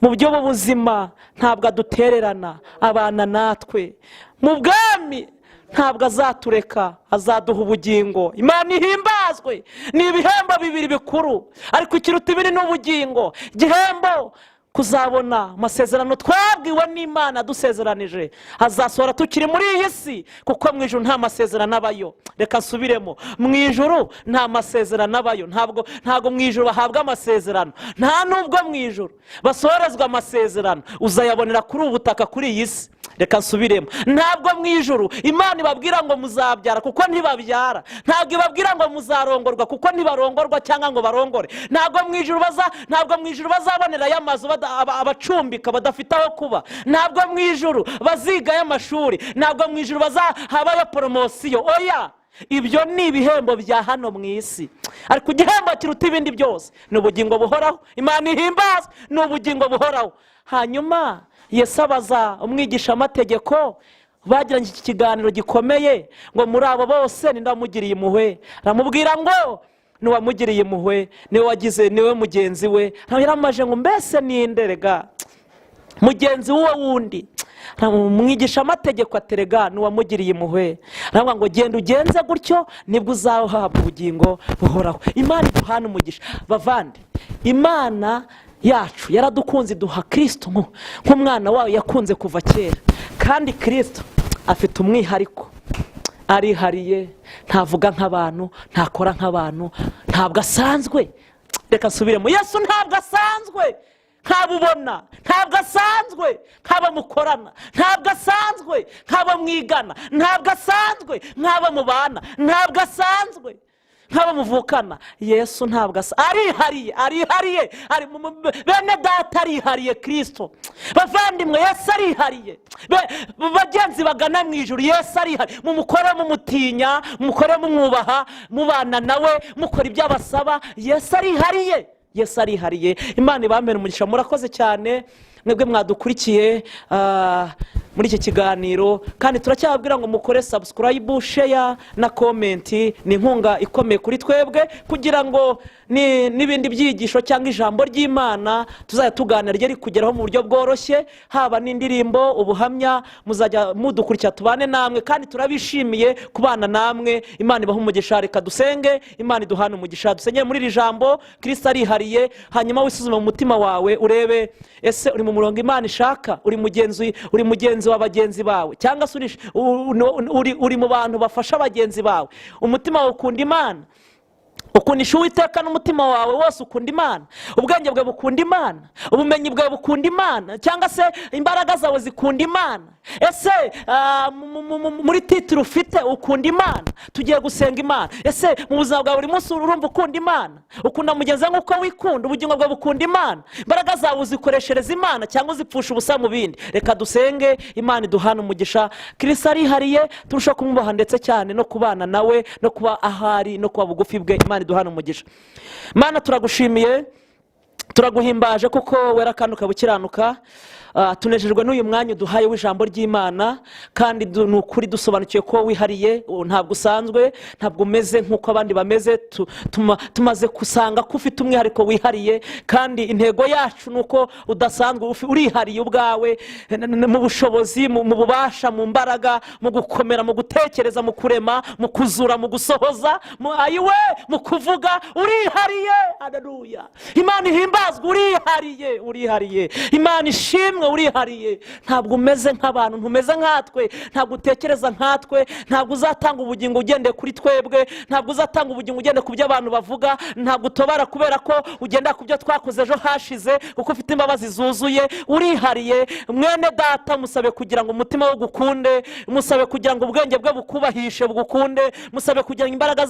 mu by'ubu buzima ntabwo adutererana, abana natwe mu bwami, ntabwo azatureka, azaduha ubugingo. Imana ihimbazwe. Ni ibihembo bibiri bikuru, ariko ikiruta ibiri ni ubugingo. Igihembo kuzabona amasezerano twabwiwe n'Imana dusezeranije, azasohora tukiri muri iyi si, kuko mu ijuru nta masezerano abayo. Reka nsubiremo, mu ijuru nta masezerano abayo. Ntabwo mu ijuru bahabwa amasezerano, nta nubwo mu ijuru basohorezwa amasezerano uzayabonera kuri ubu butaka, kuri iyi si. Reka nsubiremo, ntabwo mu ijuru Imana ibabwira ngo muzabyara, kuko ntibabyara. Ntabwo ibabwira ngo muzarongorwa, kuko ntibarongorwa cyangwa ngo barongore. Ntabwo mu ijuru bazabonerayo amazu abacumbika badafite aho kuba. Ntabwo mu ijuru bazigayo amashuri. Ntabwo mu ijuru habayo poromosiyo. Oya, ibyo ni ibihembo bya hano mu isi, ariko igihembo kiruta ibindi byose ni ubugingo buhoraho. Imana ihimbazwe. Ni ubugingo buhoraho. Hanyuma Yesu abaza umwigishamategeko bagiranye iki kiganiro gikomeye, ngo muri abo bose ninde wamugiriye impuhwe? Aramubwira ngo n'uwamugiriye impuhwe niwe mugenzi we. Yaramaje ngo mbese ninde rega mugenzi w'uwo wundi? Umwigishamategeko aterega n'uwamugiriye impuhwe. Aravuga ngo genda ugenze gutyo, nibwo uzahabwa ubugingo buhoraho. Imana iduhana umugisha. Bavande, Imana yacu yaradukunze, duha Kristo nk'umwana wayo yakunze kuva kera. Kandi Kristo afite umwihariko, arihariye, ntavuga nk'abantu, ntakora nk'abantu, ntabwo asanzwe. Reka nsubiremo, Yesu ntabwo asanzwe nk'abo ubona, ntabwo asanzwe nk'abo mukorana, ntabwo asanzwe nk'abo mwigana, ntabwo asanzwe nk'abo mubana, ntabwo asanzwe nk'abo muvukana. Yesu ntabwo arihariye. Bene data, arihariye Kristo. Bavandimwe, Yesu arihariye. Bagenzi bagana mu ijuru, Yesu arihariye. Mumukore mumutinya, mumukore mumwubaha, mubana nawe, mukora ibyo abasaba. Yesu arihariye. Imana ibamere umugisha. Murakoze cyane mwebwe mwadukurikiye muri iki kiganiro, kandi turacyababwira ngo mukore subscribe, share na comment. Ni inkunga ikomeye kuri twebwe, kugira ngo n'ibindi byigisho cyangwa ijambo ry'Imana tuzajya tuganira rye rikugeraho mu buryo bworoshye, haba n'indirimbo, ubuhamya. Muzajya mudukurikira, tubane namwe, kandi turabishimiye kubana namwe. Imana ibaha umugisha. Reka dusenge. Imana iduhana umugisha. Dusengere muri iri jambo. Kristo arihariye. Hanyuma wisuzume mu mutima wawe, urebe ese uri mu murongo Imana ishaka? Uri mugenzi wa bagenzi bawe, cyangwa se uri mu bantu bafasha bagenzi bawe? Umutima wawe ukunda Imana? Ukundisha Uwiteka n'umutima wawe wose? Ukunda Imana? Ubwenge bwawe bukunda Imana? Ubumenyi bwawe bukunda Imana? Cyangwa se imbaraga zawe zikunda Imana? Ese muri titire ufite ukunda Imana? Tugiye gusenga Imana. Ese mu buzima bwawe buri munsi urumva ukunda Imana? Ukunda mugenzi wawe nk'uko wikunda? Ubugingo bwawe bukunda Imana? Imbaraga zawe uzikoreshereza Imana cyangwa uzipfusha ubusa mu bindi? Reka dusenge. Imana iduhana umugisha. Kristo arihariye, turushaho kumwubaha ndetse cyane no kubana nawe, no kuba ahari, no kuba bugufi bwe. Imana iduhana umugisha. Mana, turagushimiye, turaguhimbaje kuko wera kandi ukabukiranuka. tunejejwe n'uyu mwanya uduhaye w'ijambo ry'Imana, kandi n'ukuri dusobanukiye ko wihariye, ntabwo usanzwe, ntabwo umeze nk'uko abandi bameze. Tumaze kusanga ko ufite umwihariko wihariye, kandi intego yacu nuko udasanzwe, urihariye ubwawe mu bushobozi, mu bubasha, mu mbaraga, mu gukomera, mu gutekereza, mu kurema, mu kuzura, mu gusohoza, mu kuvuga. Urihariye. Haleluya. Imana ihimbazwe. Urihariye. Imana ishimwe. umutima urihariye, ntabwo umeze nk'abantu, ntumeze nkatwe, ntabwo utekereza nkatwe, ntabwo uzatanga ubugingo ugendeye kuri twebwe, ntabwo uzatanga ubugingo ugendeye ku byo abantu bavuga, ntabwo utobara kubera ko ugenda ku byo twakoze ejo hashize, kuko ufite imbabazi zuzuye, urihariye. Mwene data, musabe kugira ngo umutima we ugukunde, musabe kugira ngo ubwenge bwe bukubahishe bugukunde, musabe kugira ngo imbaraga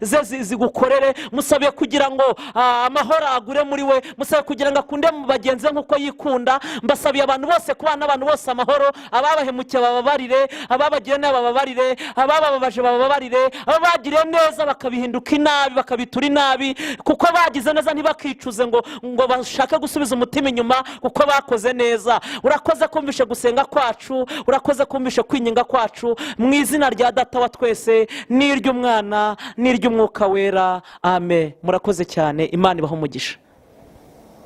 ze zigukorere, musabe kugira ngo amahoro agure muri we, musabe kugira ngo akunde mu bagenzi nk'uko yikunda. Mbasabiye abantu bose kubana n'abantu bose amahoro, ababahemukiye bababarire, ababagiriye nabi bababarire, ababababaje bababarire, ababagiriye neza bakabihinduka inabi, bakabitura inabi, kuko bagize neza ntibakicuze ngo bashake gusubiza umutima inyuma kuko bakoze neza. Urakoze kumvishe gusenga kwacu, urakoze kumvishe kwinginga kwacu, mu izina rya Data wa twese n'iry'Umwana n'iry'Umwuka wera, amen. Murakoze cyane, Imana ibahe umugisha.